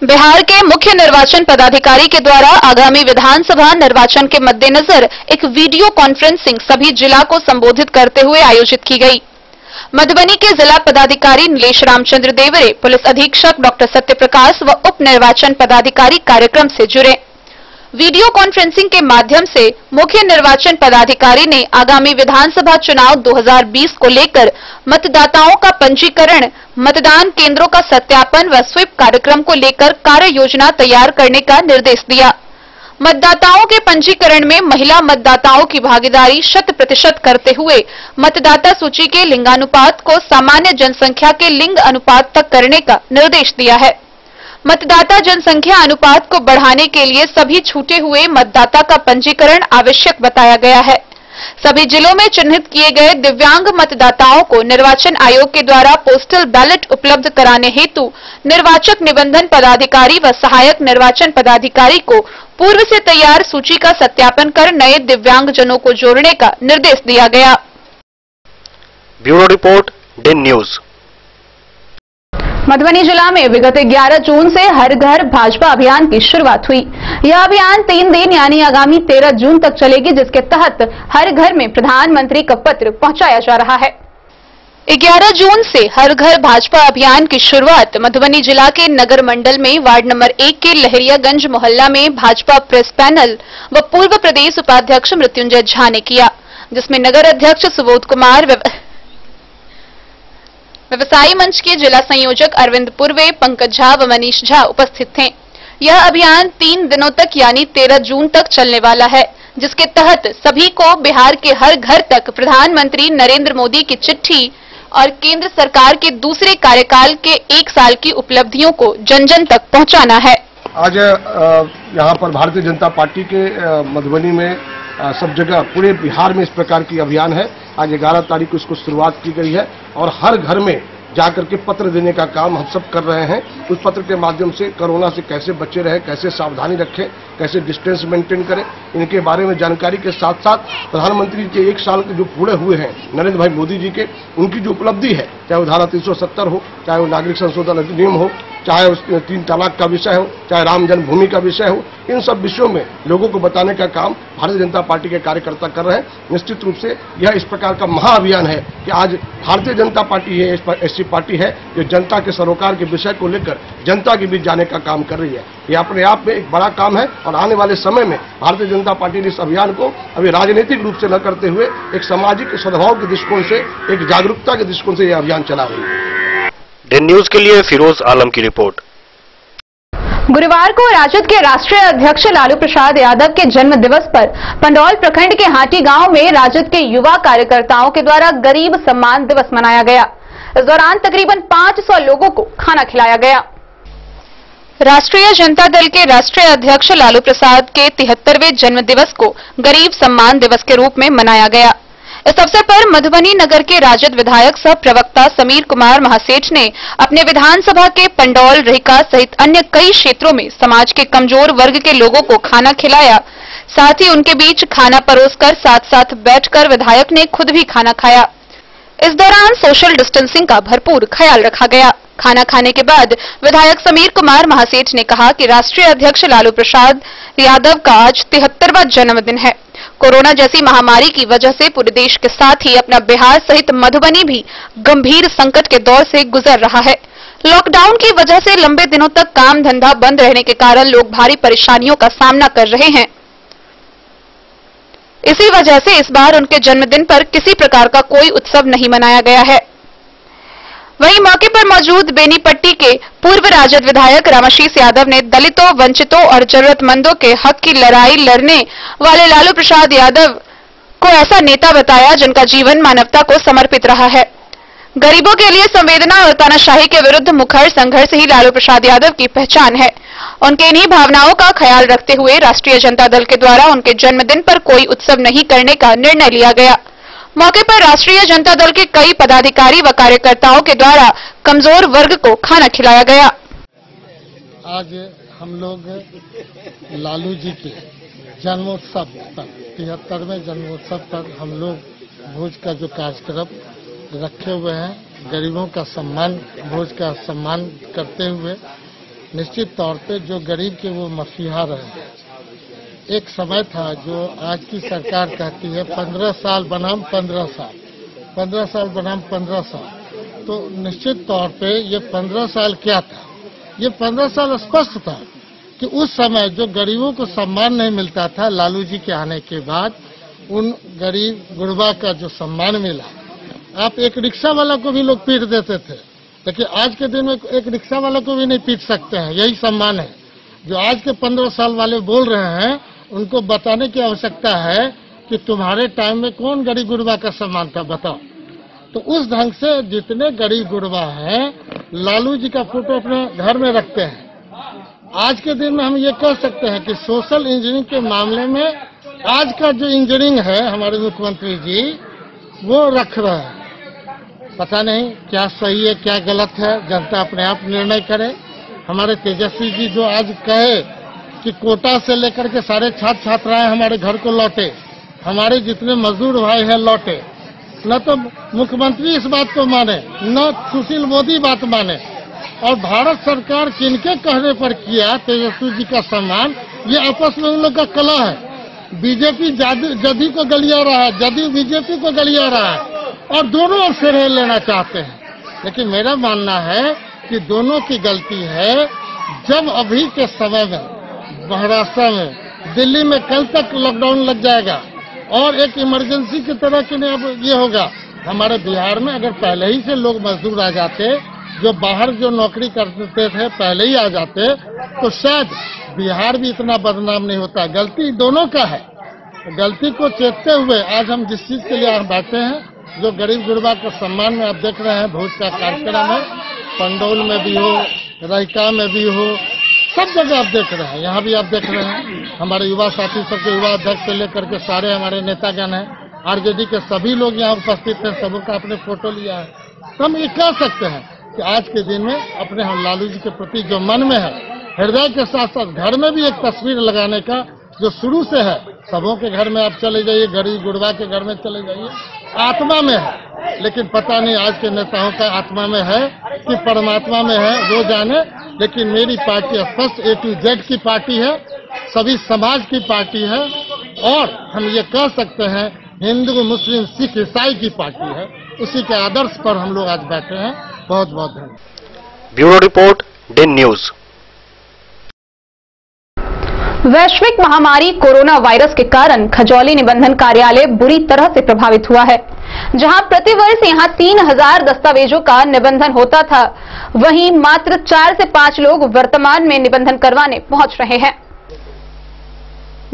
बिहार के मुख्य निर्वाचन पदाधिकारी के द्वारा आगामी विधानसभा निर्वाचन के मद्देनजर एक वीडियो कॉन्फ्रेंसिंग सभी जिला को संबोधित करते हुए आयोजित की गई। मधुबनी के जिला पदाधिकारी नीलेश रामचंद्र देवरे, पुलिस अधीक्षक डॉक्टर सत्यप्रकाश व उप निर्वाचन पदाधिकारी कार्यक्रम से जुड़े। वीडियो कॉन्फ्रेंसिंग के माध्यम से मुख्य निर्वाचन पदाधिकारी ने आगामी विधानसभा चुनाव 2020 को लेकर मतदाताओं का पंजीकरण, मतदान केंद्रों का सत्यापन व स्वीप कार्यक्रम को लेकर कार्य योजना तैयार करने का निर्देश दिया। मतदाताओं के पंजीकरण में महिला मतदाताओं की भागीदारी 100% करते हुए मतदाता सूची के लिंगानुपात को सामान्य जनसंख्या के लिंग अनुपात तक करने का निर्देश दिया है। मतदाता जनसंख्या अनुपात को बढ़ाने के लिए सभी छूटे हुए मतदाता का पंजीकरण आवश्यक बताया गया है। सभी जिलों में चिन्हित किए गए दिव्यांग मतदाताओं को निर्वाचन आयोग के द्वारा पोस्टल बैलेट उपलब्ध कराने हेतु निर्वाचक निबंधन पदाधिकारी व सहायक निर्वाचन पदाधिकारी को पूर्व से तैयार सूची का सत्यापन कर नए दिव्यांगजनों को जोड़ने का निर्देश दिया गया। Bureau report, Den news. Madhubani जिला में विगत 11 जून से हर घर भाजपा अभियान की शुरुआत हुई। यह अभियान 3 दिन यानी आगामी 13 जून तक चलेगी, जिसके तहत हर घर में प्रधानमंत्री का पत्र पहुंचाया जा रहा है। 11 जून से हर घर भाजपा अभियान की शुरुआत मधुबनी जिला के नगर मंडल में वार्ड नंबर 1 के लहरियागंज मोहल्ला में भाजपा प्रेस पैनल व पूर्व प्रदेश उपाध्यक्ष मृत्युंजय झा ने किया, जिसमें नगर अध्यक्ष सुबोध कुमार, व्यवसायी मंच के जिला संयोजक अरविंद पूर्वे, पंकज झा व मनीष झा उपस्थित थे। यह अभियान 3 दिनों तक यानी 13 जून तक चलने वाला है, जिसके तहत सभी को बिहार के हर घर तक प्रधानमंत्री नरेंद्र मोदी की चिट्ठी और केंद्र सरकार के दूसरे कार्यकाल के 1 साल की उपलब्धियों को जन जन तक पहुंचाना है। आज यहाँ पर भारतीय जनता पार्टी के मधुबनी में सब जगह पूरे बिहार में इस प्रकार की अभियान है। आज 11 तारीख को इसको शुरुआत की गई है और हर घर में जाकर के पत्र देने का काम हम सब कर रहे हैं। उस पत्र के माध्यम से कोरोना से कैसे बचे रहें, कैसे सावधानी रखें, कैसे डिस्टेंस मेंटेन करें, इनके बारे में जानकारी के साथ साथ प्रधानमंत्री के 1 साल के जो पूरे हुए हैं नरेंद्र भाई मोदी जी के, उनकी जो उपलब्धि है, चाहे वो धारा 370 हो, चाहे वो नागरिक संशोधन अधिनियम हो, चाहे उस 3 तलाक का विषय हो, चाहे राम जन्मभूमि का विषय हो, इन सब विषयों में लोगों को बताने का काम भारतीय जनता पार्टी के कार्यकर्ता कर रहे हैं। निश्चित रूप से यह इस प्रकार का महाअभियान है कि आज भारतीय जनता पार्टी है, ऐसी पार्टी है जो जनता के सरोकार के विषय को लेकर जनता के बीच जाने का काम कर रही है। ये अपने आप में एक बड़ा काम है और आने वाले समय में भारतीय जनता पार्टी ने इस अभियान को अभी राजनीतिक रूप से न करते हुए एक सामाजिक सद्भाव के दृष्टिकोण से, एक जागरूकता के दृष्टिकोण से यह अभियान चला रही है। दिन न्यूज के लिए फिरोज आलम की रिपोर्ट। गुरुवार को राजद के राष्ट्रीय अध्यक्ष लालू प्रसाद यादव के जन्म दिवस पर पंडौल प्रखंड के हाटी गांव में राजद के युवा कार्यकर्ताओं के द्वारा गरीब सम्मान दिवस मनाया गया। इस दौरान तकरीबन 500 लोगों को खाना खिलाया गया। राष्ट्रीय जनता दल के राष्ट्रीय अध्यक्ष लालू प्रसाद के 73वें जन्म दिवस को गरीब सम्मान दिवस के रूप में मनाया गया। इस अवसर पर मधुबनी नगर के राजद विधायक सह प्रवक्ता समीर कुमार महासेठ ने अपने विधानसभा के पंडौल, रेहका सहित अन्य कई क्षेत्रों में समाज के कमजोर वर्ग के लोगों को खाना खिलाया। साथ ही उनके बीच खाना परोसकर साथ साथ बैठकर विधायक ने खुद भी खाना खाया। इस दौरान सोशल डिस्टेंसिंग का भरपूर ख्याल रखा गया। खाना खाने के बाद विधायक समीर कुमार महासेठ ने कहा कि राष्ट्रीय अध्यक्ष लालू प्रसाद यादव का आज 73वां जन्मदिन है। कोरोना जैसी महामारी की वजह से पूरे देश के साथ ही अपना बिहार सहित मधुबनी भी गंभीर संकट के दौर से गुजर रहा है। लॉकडाउन की वजह से लंबे दिनों तक काम धंधा बंद रहने के कारण लोग भारी परेशानियों का सामना कर रहे हैं। इसी वजह से इस बार उनके जन्मदिन पर किसी प्रकार का कोई उत्सव नहीं मनाया गया है। वहीं मौके पर मौजूद बेनीपट्टी के पूर्व राजद विधायक रामाशीष यादव ने दलितों, वंचितों और जरूरतमंदों के हक की लड़ाई लड़ने वाले लालू प्रसाद यादव को ऐसा नेता बताया जिनका जीवन मानवता को समर्पित रहा है। गरीबों के लिए संवेदना और तानाशाही के विरुद्ध मुखर संघर्ष ही लालू प्रसाद यादव की पहचान है। उनके इन्हीं भावनाओं का ख्याल रखते हुए राष्ट्रीय जनता दल के द्वारा उनके जन्मदिन पर कोई उत्सव नहीं करने का निर्णय लिया गया। मौके पर राष्ट्रीय जनता दल के कई पदाधिकारी व कार्यकर्ताओं के द्वारा कमजोर वर्ग को खाना खिलाया गया। आज हम लोग लालू जी के जन्मोत्सव पर 73वें जन्मोत्सव पर हम लोग भोज का जो कार्यक्रम रखे हुए हैं, गरीबों का सम्मान, भोज का सम्मान करते हुए निश्चित तौर पे जो गरीब के वो मसीहा रहे। एक समय था जो आज की सरकार कहती है 15 साल बनाम 15 साल, 15 साल बनाम 15 साल, तो निश्चित तौर पे ये 15 साल क्या था? ये 15 साल स्पष्ट था कि उस समय जो गरीबों को सम्मान नहीं मिलता था, लालू जी के आने के बाद उन गरीब गुरबा का जो सम्मान मिला। आप एक रिक्शा वाला को भी लोग पीट देते थे, लेकिन आज के दिन में एक रिक्शा वाला को भी नहीं पीट सकते हैं। यही सम्मान है जो आज के 15 साल वाले बोल रहे हैं। उनको बताने की आवश्यकता है कि तुम्हारे टाइम में कौन गरीब गुरबा का सम्मान था, बताओ। तो उस ढंग से जितने गरीब गुरबा हैं, लालू जी का फोटो अपने घर में रखते हैं। आज के दिन में हम ये कह सकते हैं कि सोशल इंजीनियरिंग के मामले में आज का जो इंजीनियरिंग है हमारे मुख्यमंत्री जी वो रख रहे हैं। पता नहीं क्या सही है क्या गलत है, जनता अपने आप निर्णय करे। हमारे तेजस्वी जी जो आज कहे कि कोटा से लेकर के सारे छात्र छात्राएं हमारे घर को लौटे, हमारे जितने मजदूर भाई हैं लौटे, न तो मुख्यमंत्री इस बात को माने, न सुशील मोदी बात माने। और भारत सरकार किनके कहने पर किया तेजस्वी जी का सम्मान, ये आपस में उन लोग का कला है। बीजेपी जदयू को गलिया रहा है, जदयू बीजेपी को गलिया रहा है और दोनों अब श्रेय लेना चाहते हैं। लेकिन मेरा मानना है कि दोनों की गलती है। जब अभी के समय में महाराष्ट्र में, दिल्ली में कल तक लॉकडाउन लग जाएगा और एक इमरजेंसी की तरह के लिए अब ये होगा। हमारे बिहार में अगर पहले ही से लोग मजदूर आ जाते, जो बाहर जो नौकरी करते थे पहले ही आ जाते, तो शायद बिहार भी इतना बदनाम नहीं होता। गलती दोनों का है। गलती को चेतते हुए आज हम जिस चीज के लिए बैठे हैं, जो गरीब गुरबा के सम्मान में आप देख रहे हैं भोज का कार्यक्रम है, पंडौल में भी हो, रहिका में भी हो, सब जगह आप देख रहे हैं। यहाँ भी आप देख रहे हैं हमारे युवा साथी सबके युवा अध्यक्ष से लेकर के सारे हमारे नेतागण हैं, आरजेडी के सभी लोग यहाँ उपस्थित हैं, सबका अपने फोटो लिया है। तो हम ये कह सकते हैं कि आज के दिन में अपने हम लालू जी के प्रति जो मन में है, हृदय के साथ साथ घर में भी एक तस्वीर लगाने का जो शुरू से है, सबों के घर में आप चले जाइए, गरीब गुरबा के घर में चले जाइए, आत्मा में है। लेकिन पता नहीं आज के नेताओं का आत्मा में है कि परमात्मा में है, वो जाने। लेकिन मेरी पार्टी स्पष्ट A to Z की पार्टी है, सभी समाज की पार्टी है, और हम ये कह सकते हैं हिंदू मुस्लिम सिख ईसाई की पार्टी है। उसी के आदर्श पर हम लोग आज बैठे हैं। बहुत बहुत धन्यवाद। Bureau report, Den news. वैश्विक महामारी कोरोना वायरस के कारण खजौली निबंधन कार्यालय बुरी तरह से प्रभावित हुआ है। जहां प्रतिवर्ष यहां 3000 दस्तावेजों का निबंधन होता था, वहीं मात्र 4 से 5 लोग वर्तमान में निबंधन करवाने पहुंच रहे हैं।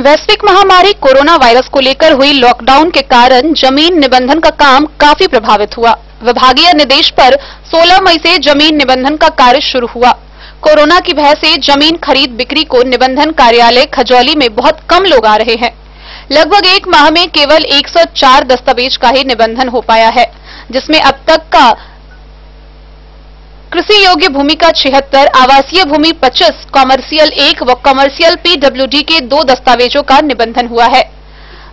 वैश्विक महामारी कोरोना वायरस को लेकर हुई लॉकडाउन के कारण जमीन निबंधन का काम काफी प्रभावित हुआ। विभागीय निर्देश पर 16 मई से जमीन निबंधन का कार्य शुरू हुआ। कोरोना की भय से जमीन खरीद बिक्री को निबंधन कार्यालय खजौली में बहुत कम लोग आ रहे हैं। लगभग 1 माह में केवल 104 दस्तावेज का ही निबंधन हो पाया है, जिसमें अब तक का कृषि योग्य भूमि का 76, आवासीय भूमि 25, कॉमर्शियल 1 व कॉमर्शियल PWD के 2 दस्तावेजों का निबंधन हुआ है।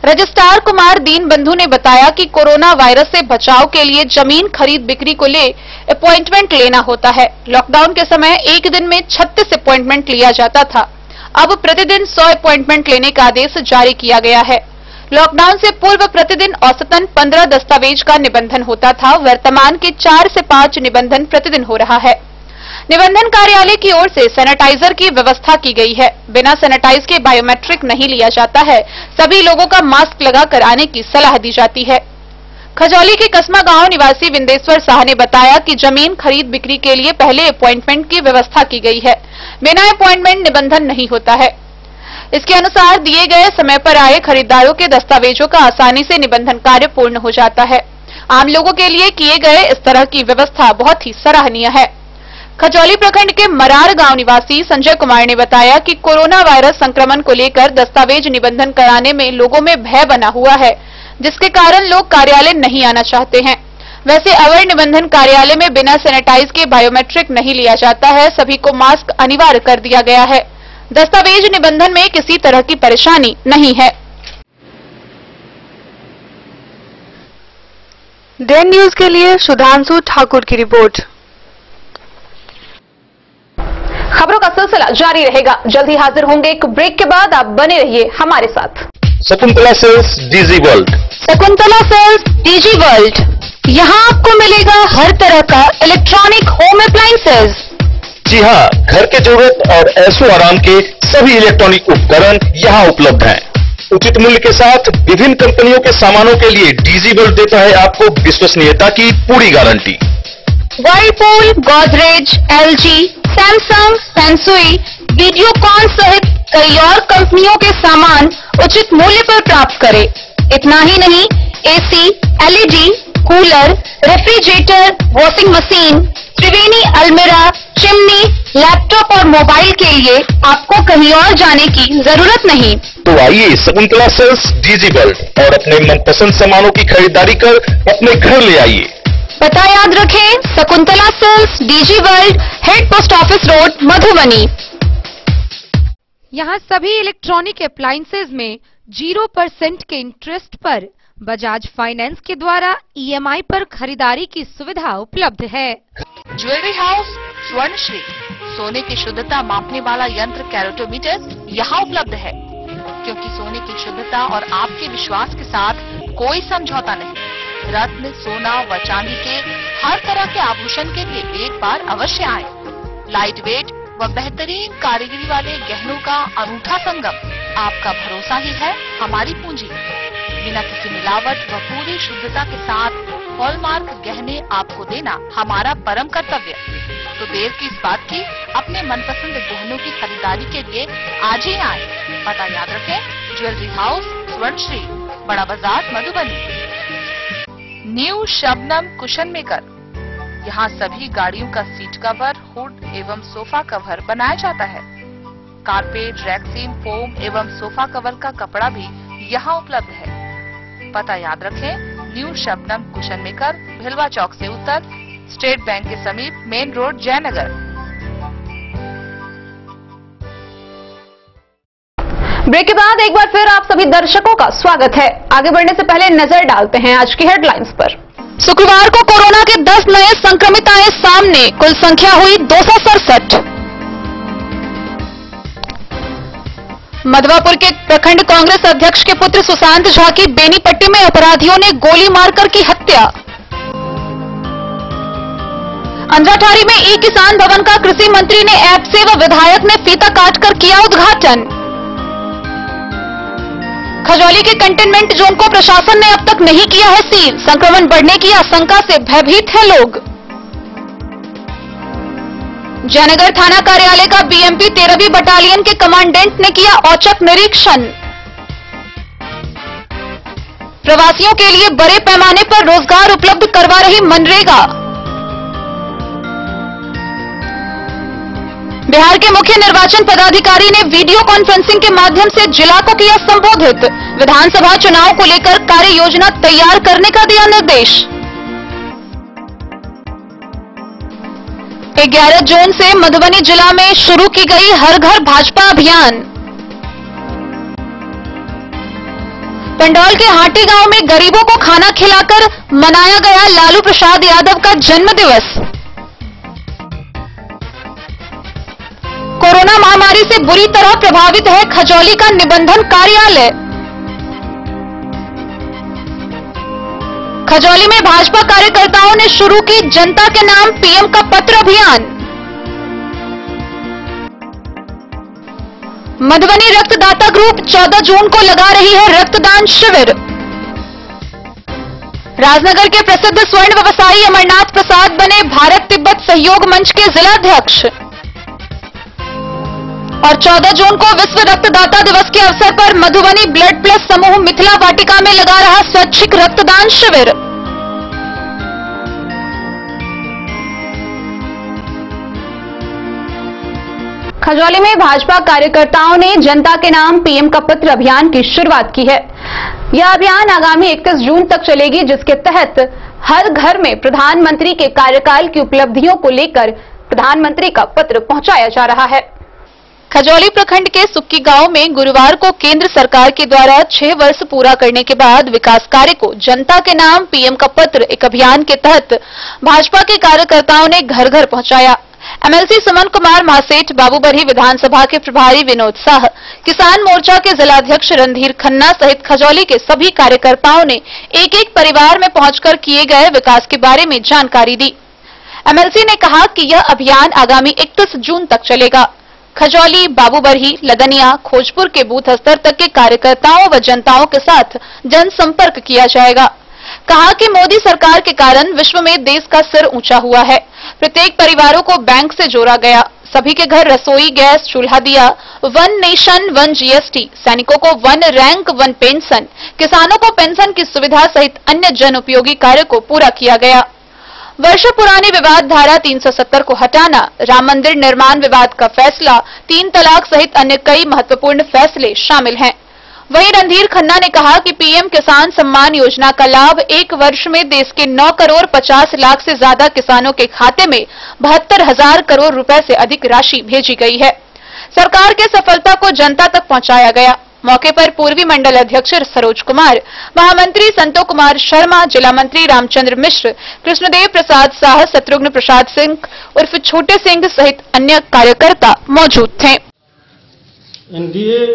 रजिस्ट्रार कुमार दीन बंधु ने बताया कि कोरोना वायरस से बचाव के लिए जमीन खरीद बिक्री को ले अपॉइंटमेंट लेना होता है। लॉकडाउन के समय एक दिन में 36 अपॉइंटमेंट लिया जाता था। अब प्रतिदिन 100 अपॉइंटमेंट लेने का आदेश जारी किया गया है। लॉकडाउन से पूर्व प्रतिदिन औसतन 15 दस्तावेज का निबंधन होता था। वर्तमान के 4 से 5 निबंधन प्रतिदिन हो रहा है। निबंधन कार्यालय की ओर से सैनिटाइजर की व्यवस्था की गई है। बिना सैनिटाइज के बायोमेट्रिक नहीं लिया जाता है। सभी लोगों का मास्क लगाकर आने की सलाह दी जाती है। खजौली के कसमा गांव निवासी विंदेश्वर शाह ने बताया कि जमीन खरीद बिक्री के लिए पहले अपॉइंटमेंट की व्यवस्था की गई है। बिना अपॉइंटमेंट निबंधन नहीं होता है। इसके अनुसार दिए गए समय पर आए खरीदारों के दस्तावेजों का आसानी से निबंधन कार्य पूर्ण हो जाता है। आम लोगों के लिए किए गए इस तरह की व्यवस्था बहुत ही सराहनीय है। खजौली प्रखंड के मरार गांव निवासी संजय कुमार ने बताया कि कोरोना वायरस संक्रमण को लेकर दस्तावेज निबंधन कराने में लोगों में भय बना हुआ है, जिसके कारण लोग कार्यालय नहीं आना चाहते हैं। वैसे अवर निबंधन कार्यालय में बिना सैनिटाइज के बायोमेट्रिक नहीं लिया जाता है। सभी को मास्क अनिवार्य कर दिया गया है। दस्तावेज निबंधन में किसी तरह की परेशानी नहीं है। डेन न्यूज के लिए सुधांशु ठाकुर की रिपोर्ट। खबरों का सिलसिला जारी रहेगा। जल्द ही हाजिर होंगे एक ब्रेक के बाद। आप बने रहिए हमारे साथ। Shakuntala sales DG world. Shakuntala sales DG world, यहाँ आपको मिलेगा हर तरह का इलेक्ट्रॉनिक होम अप्लायंसेज। जी हाँ, घर के जरूरत और ऐशो आराम के सभी इलेक्ट्रॉनिक उपकरण यहाँ उपलब्ध हैं। उचित मूल्य के साथ विभिन्न कंपनियों के सामानों के लिए डीजी वर्ल्ड देता है आपको विश्वसनीयता की पूरी guarantee. Whirlpool, Godrej, LG, Samsung, Sansui, Videocon सहित कई और कंपनियों के सामान उचित मूल्य पर प्राप्त करें। इतना ही नहीं, AC, LED, cooler, refrigerator, washing machine, Triveni अलमीरा, चिमनी, लैपटॉप और मोबाइल के लिए आपको कहीं और जाने की जरूरत नहीं। तो आइए शकुंतला सेल्स डीजी वर्ल्ड और अपने मनपसंद सामानों की खरीदारी कर अपने घर ले आइए। पता याद रखें, Shakuntala sales DG world, head post office road, Madhubani. यहाँ सभी इलेक्ट्रॉनिक अप्लायंसेज में 0% के इंटरेस्ट पर बजाज फाइनेंस के द्वारा EMI पर खरीदारी की सुविधा उपलब्ध है। ज्वेलरी हाउस स्वर्णश्री, सोने की शुद्धता मापने वाला यंत्र कैरेटोमीटर यहाँ उपलब्ध है, क्योंकि सोने की शुद्धता और आपके विश्वास के साथ कोई समझौता नहीं। रत्न, सोना व चांदी के हर तरह के आभूषण के लिए एक बार अवश्य आए। लाइट वेट व बेहतरीन कारीगरी वाले गहनों का अनूठा संगम, आपका भरोसा ही है हमारी पूंजी। बिना किसी मिलावट व पूरी शुद्धता के साथ हॉलमार्क गहने आपको देना हमारा परम कर्तव्य। तो देर किस बात की, अपने मनपसंद गहनों की खरीदारी के लिए आज ही आए। पता याद रखें, ज्वेलरी हाउस स्वर्णश्री, बड़ा बाजार, Madhubani. New Shabnam cushion maker. यहाँ सभी गाड़ियों का सीट कवर, हुड एवं सोफा कवर बनाया जाता है। कारपेट, रैक्सीन, फोम एवं सोफा कवर का कपड़ा भी यहाँ उपलब्ध है। पता याद रखें, न्यू शबनम कुशन मेकर, भिलवा चौक से उत्तर, स्टेट बैंक के समीप, मेन रोड, जयनगर। ब्रेक के बाद एक बार फिर आप सभी दर्शकों का स्वागत है। आगे बढ़ने से पहले नजर डालते हैं आज की हेडलाइंस पर। शुक्रवार को कोरोना के 10 नए संक्रमित आए सामने, कुल संख्या हुई 267। मधवापुर के प्रखंड कांग्रेस अध्यक्ष के पुत्र सुशांत झा की बेनीपट्टी में अपराधियों ने गोली मारकर की हत्या। अंधराठारी में ई किसान भवन का कृषि मंत्री ने ऐप से व विधायक ने फीता काटकर किया उद्घाटन। खजौली के कंटेनमेंट जोन को प्रशासन ने अब तक नहीं किया है सील, संक्रमण बढ़ने की आशंका से भयभीत है लोग। जयनगर थाना कार्यालय का बीएमपी 13वीं बटालियन के कमांडेंट ने किया औचक निरीक्षण। प्रवासियों के लिए बड़े पैमाने पर रोजगार उपलब्ध करवा रही मनरेगा। बिहार के मुख्य निर्वाचन पदाधिकारी ने वीडियो कॉन्फ्रेंसिंग के माध्यम से जिला को किया संबोधित। विधानसभा चुनाव को लेकर कार्य योजना तैयार करने का दिया निर्देश। 11 जून से मधुबनी जिला में शुरू की गई हर घर भाजपा अभियान। पंडौल के हाटी गांव में गरीबों को खाना खिलाकर मनाया गया लालू प्रसाद यादव का जन्म दिवस। कोरोना महामारी से बुरी तरह प्रभावित है खजौली का निबंधन कार्यालय। खजौली में भाजपा कार्यकर्ताओं ने शुरू की जनता के नाम पीएम का पत्र अभियान। मधुबनी रक्तदाता ग्रुप 14 जून को लगा रही है रक्तदान शिविर। राजनगर के प्रसिद्ध स्वर्ण व्यवसायी अमरनाथ प्रसाद बने भारत तिब्बत सहयोग मंच के जिलाध्यक्ष। और 14 जून को विश्व रक्तदाता दिवस के अवसर पर मधुबनी ब्लड प्लस समूह मिथिला वाटिका में लगा रहा स्वैच्छिक रक्तदान शिविर। खजौली में भाजपा कार्यकर्ताओं ने जनता के नाम पीएम का पत्र अभियान की शुरुआत की है। यह अभियान आगामी 31 जून तक चलेगी, जिसके तहत हर घर में प्रधानमंत्री के कार्यकाल की उपलब्धियों को लेकर प्रधानमंत्री का पत्र पहुंचाया जा रहा है। खजौली प्रखंड के सुक्की गांव में गुरुवार को केंद्र सरकार के द्वारा 6 वर्ष पूरा करने के बाद विकास कार्य को जनता के नाम पीएम का पत्र एक अभियान के तहत भाजपा के कार्यकर्ताओं ने घर घर पहुंचाया। एमएलसी सुमन कुमार महासेठ, बाबूबरही विधानसभा के प्रभारी विनोद शाह, किसान मोर्चा के जिलाध्यक्ष रणधीर खन्ना सहित खजौली के सभी कार्यकर्ताओं ने एक एक परिवार में पहुंचकर किए गए विकास के बारे में जानकारी दी। एमएलसी ने कहा कि यह अभियान आगामी 31 जून तक चलेगा। खजौली, बाबूबरही, लदनिया, खोजपुर के बूथ स्तर तक के कार्यकर्ताओं व जनताओं के साथ जनसंपर्क किया जाएगा। कहा कि मोदी सरकार के कारण विश्व में देश का सिर ऊंचा हुआ है। प्रत्येक परिवारों को बैंक से जोड़ा गया। सभी के घर रसोई गैस चूल्हा दिया। 1 नेशन 1 जीएसटी, सैनिकों को 1 रैंक 1 पेंशन, किसानों को पेंशन की सुविधा सहित अन्य जन उपयोगी कार्य को पूरा किया गया। वर्षों पुरानी विवाद धारा 370 को हटाना, राम मंदिर निर्माण विवाद का फैसला, 3 तलाक सहित अन्य कई महत्वपूर्ण फैसले शामिल हैं। वहीं रणधीर खन्ना ने कहा कि पीएम किसान सम्मान योजना का लाभ 1 वर्ष में देश के 9 करोड़ 50 लाख से ज्यादा किसानों के खाते में 72,000 करोड़ रुपए से अधिक राशि भेजी गई है। सरकार के सफलता को जनता तक पहुंचाया गया। मौके पर पूर्वी मंडल अध्यक्ष सरोज कुमार, महामंत्री संतो कुमार शर्मा, जिला मंत्री रामचंद्र मिश्र, कृष्णदेव प्रसाद शाह, शत्रुघ्न प्रसाद सिंह उर्फ छोटे सिंह सहित अन्य कार्यकर्ता मौजूद थे। एनडीए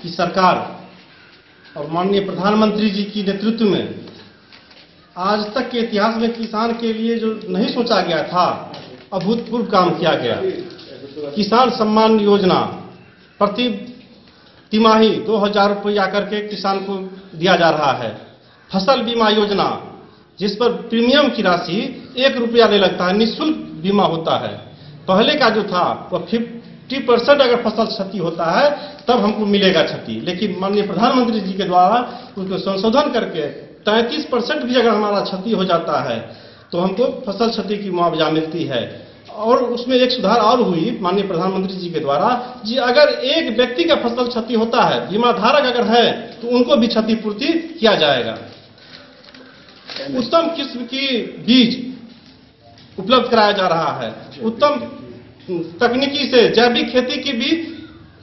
की सरकार और माननीय प्रधानमंत्री जी की नेतृत्व में आज तक के इतिहास में किसान के लिए जो नहीं सोचा गया था, अभूतपूर्व काम किया गया। किसान सम्मान योजना प्रति तिमाही 2,000 रुपया करके किसान को दिया जा रहा है। फसल बीमा योजना जिस पर प्रीमियम की राशि 1 रुपया नहीं लगता है, निःशुल्क बीमा होता है। पहले का जो था वह 50% अगर फसल क्षति होता है तब हमको मिलेगा क्षति, लेकिन माननीय प्रधानमंत्री जी के द्वारा उसको संशोधन करके 33% भी अगर हमारा क्षति हो जाता है तो हमको फसल क्षति की मुआवजा मिलती है। और उसमें एक सुधार और हुई माननीय प्रधानमंत्री जी के द्वारा जी, अगर एक व्यक्ति का फसल क्षति होता है, बीमा धारक अगर है तो उनको भी क्षतिपूर्ति किया जाएगा। उत्तम किस्म की बीज उपलब्ध कराया जा रहा है, उत्तम तकनीकी से जैविक खेती की भी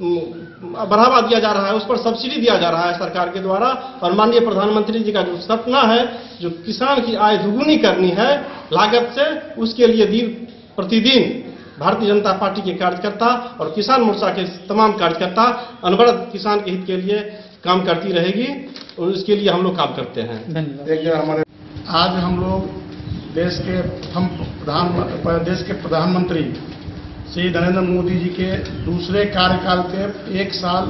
बढ़ावा दिया जा रहा है, उस पर सब्सिडी दिया जा रहा है सरकार के द्वारा। और माननीय प्रधानमंत्री जी का जो सपना है, जो किसान की आय दुगुनी करनी है लागत से, उसके लिए दिन प्रतिदिन भारतीय जनता पार्टी के कार्यकर्ता और किसान मोर्चा के तमाम कार्यकर्ता अनवरत किसान के हित के लिए काम करती रहेगी और इसके लिए हम लोग काम करते हैं। आज हम लोग देश के प्रधानमंत्री श्री नरेंद्र मोदी जी के दूसरे कार्यकाल के 1 साल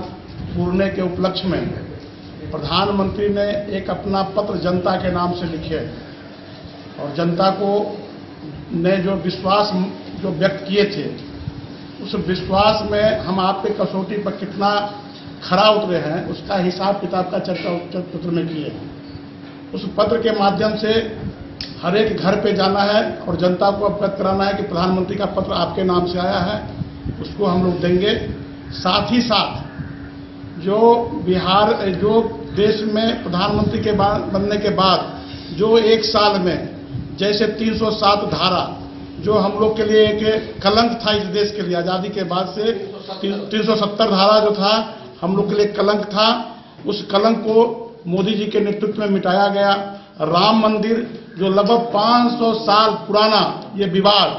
पूरने के उपलक्ष्य में प्रधानमंत्री ने एक अपना पत्र जनता के नाम से लिखे और जनता को ने जो विश्वास जो व्यक्त किए थे, उस विश्वास में हम आप पे कसौटी पर कितना खरा उतरे हैं उसका हिसाब किताब का चर्चा पत्र में किए। उस पत्र के माध्यम से हर एक घर पे जाना है और जनता को अवगत कराना है कि प्रधानमंत्री का पत्र आपके नाम से आया है, उसको हम लोग देंगे। साथ ही साथ जो देश में प्रधानमंत्री के बनने के बाद जो 1 साल में जैसे 307 धारा जो हम लोग के लिए एक कलंक था इस देश के लिए, आज़ादी के बाद से 370 धारा जो था हम लोग के लिए कलंक था, उस कलंक को मोदी जी के नेतृत्व में मिटाया गया। राम मंदिर जो लगभग 500 साल पुराना ये विवाद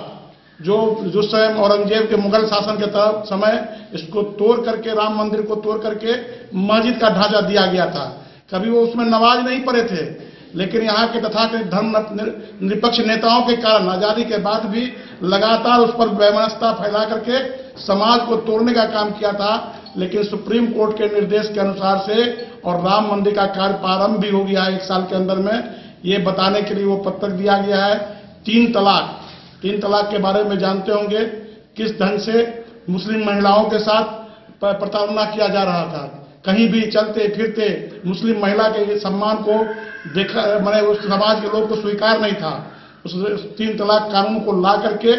जो समय औरंगजेब के मुगल शासन के तरफ समय इसको तोड़ करके, राम मंदिर को तोड़ करके मस्जिद का ढांचा दिया गया था। कभी वो उसमें नमाज नहीं पढ़े थे, लेकिन यहाँ के तथाकथित धर्म निरपेक्ष नेताओं के कारण आजादी के बाद भी लगातार उस पर वैमनस्यता फैला करके समाज को तोड़ने का काम किया था। लेकिन सुप्रीम कोर्ट के निर्देश के अनुसार से और राम मंदिर का कार्य प्रारंभ भी हो गया है 1 साल के अंदर में, ये बताने के लिए वो पत्र दिया गया है। 3 तलाक के बारे में जानते होंगे किस ढंग से मुस्लिम महिलाओं के साथ प्रताड़ना किया जा रहा था। कहीं भी चलते फिरते मुस्लिम महिला के सम्मान को देखा, मैंने उस समाज के लोग को स्वीकार नहीं था। उस 3 तलाक कानून को ला करके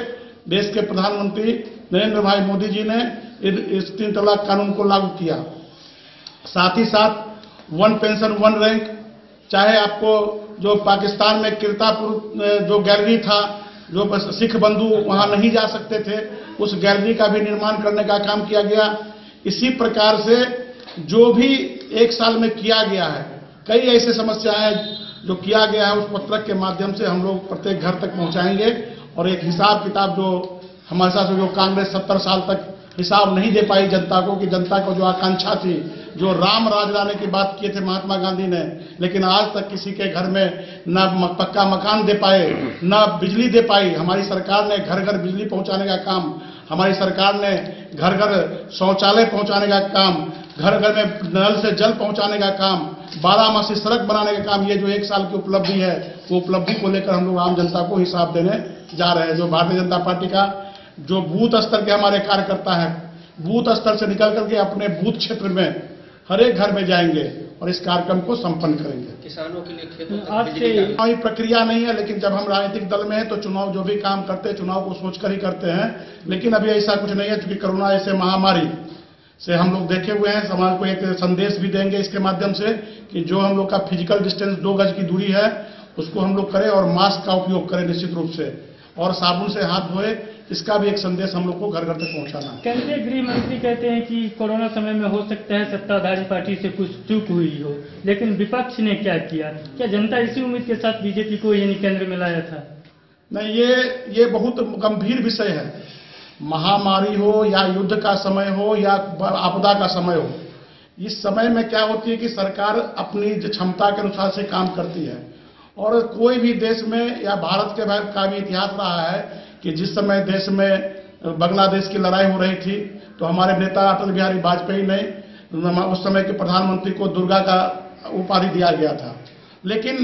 देश के प्रधानमंत्री नरेंद्र भाई मोदी जी ने इस 3 तलाक कानून को लागू किया। साथ ही साथ 1 पेंशन 1 रैंक, चाहे आपको जो पाकिस्तान में किरतापुर जो गैलरी था, जो सिख बंधु वहां नहीं जा सकते थे, उस गैलरी का भी निर्माण करने का काम किया गया। इसी प्रकार से जो भी 1 साल में किया गया है, कई ऐसे समस्याएं जो किया गया है उस पत्रक के माध्यम से हम लोग प्रत्येक घर तक पहुंचाएंगे। और एक हिसाब किताब जो हमारे साथ जो कांग्रेस 70 साल तक हिसाब नहीं दे पाई जनता को, कि जनता को जो आकांक्षा थी, जो राम राज लाने की बात किए थे महात्मा गांधी ने, लेकिन आज तक किसी के घर में न पक्का मकान दे पाए, न बिजली दे पाई। हमारी सरकार ने घर घर बिजली पहुंचाने का काम, हमारी सरकार ने घर घर शौचालय पहुंचाने का काम, घर घर में नल से जल पहुंचाने का काम, 12 मासी सड़क बनाने का काम, ये जो 1 साल की उपलब्धि है, वो उपलब्धि को लेकर हम लोग आम जनता को हिसाब देने जा रहे हैं। जो भारतीय जनता पार्टी का जो बूथ स्तर के हमारे कार्यकर्ता हैं, बूथ स्तर से निकल करके अपने बूथ क्षेत्र में हर एक घर में जाएंगे और इस कार्यक्रम को संपन्न करेंगे। किसानों के लिए खेतों चुनावी प्रक्रिया नहीं है, लेकिन जब हम राजनीतिक दल में हैं तो चुनाव जो भी काम करते हैं चुनाव को सोचकर ही करते हैं। लेकिन अभी ऐसा कुछ नहीं है, क्योंकि कोरोना ऐसे महामारी से हम लोग देखे हुए हैं। समाज को एक संदेश भी देंगे इसके माध्यम से कि जो हम लोग का फिजिकल डिस्टेंस 2 गज की दूरी है उसको हम लोग करें और मास्क का उपयोग करें निश्चित रूप से, और साबुन से हाथ धोए। इसका भी एक संदेश हम लोग को घर घर तक पहुंचाना है। केंद्रीय गृह मंत्री कहते हैं कि कोरोना समय में हो सकता है सत्ताधारी पार्टी से कुछ चूक हुई हो, लेकिन विपक्ष ने क्या किया? क्या जनता इसी उम्मीद के साथ बीजेपी को यानी केंद्र में लाया था? नहीं, ये बहुत गंभीर विषय है। महामारी हो या युद्ध का समय हो या आपदा का समय हो, इस समय में क्या होती है कि सरकार अपनी क्षमता के अनुसार से काम करती है। और कोई भी देश में या भारत के का भी इतिहास रहा है कि जिस समय देश में बांग्लादेश की लड़ाई हो रही थी तो हमारे नेता अटल बिहारी वाजपेयी ने उस समय के प्रधानमंत्री को दुर्गा का उपाधि दिया गया था। लेकिन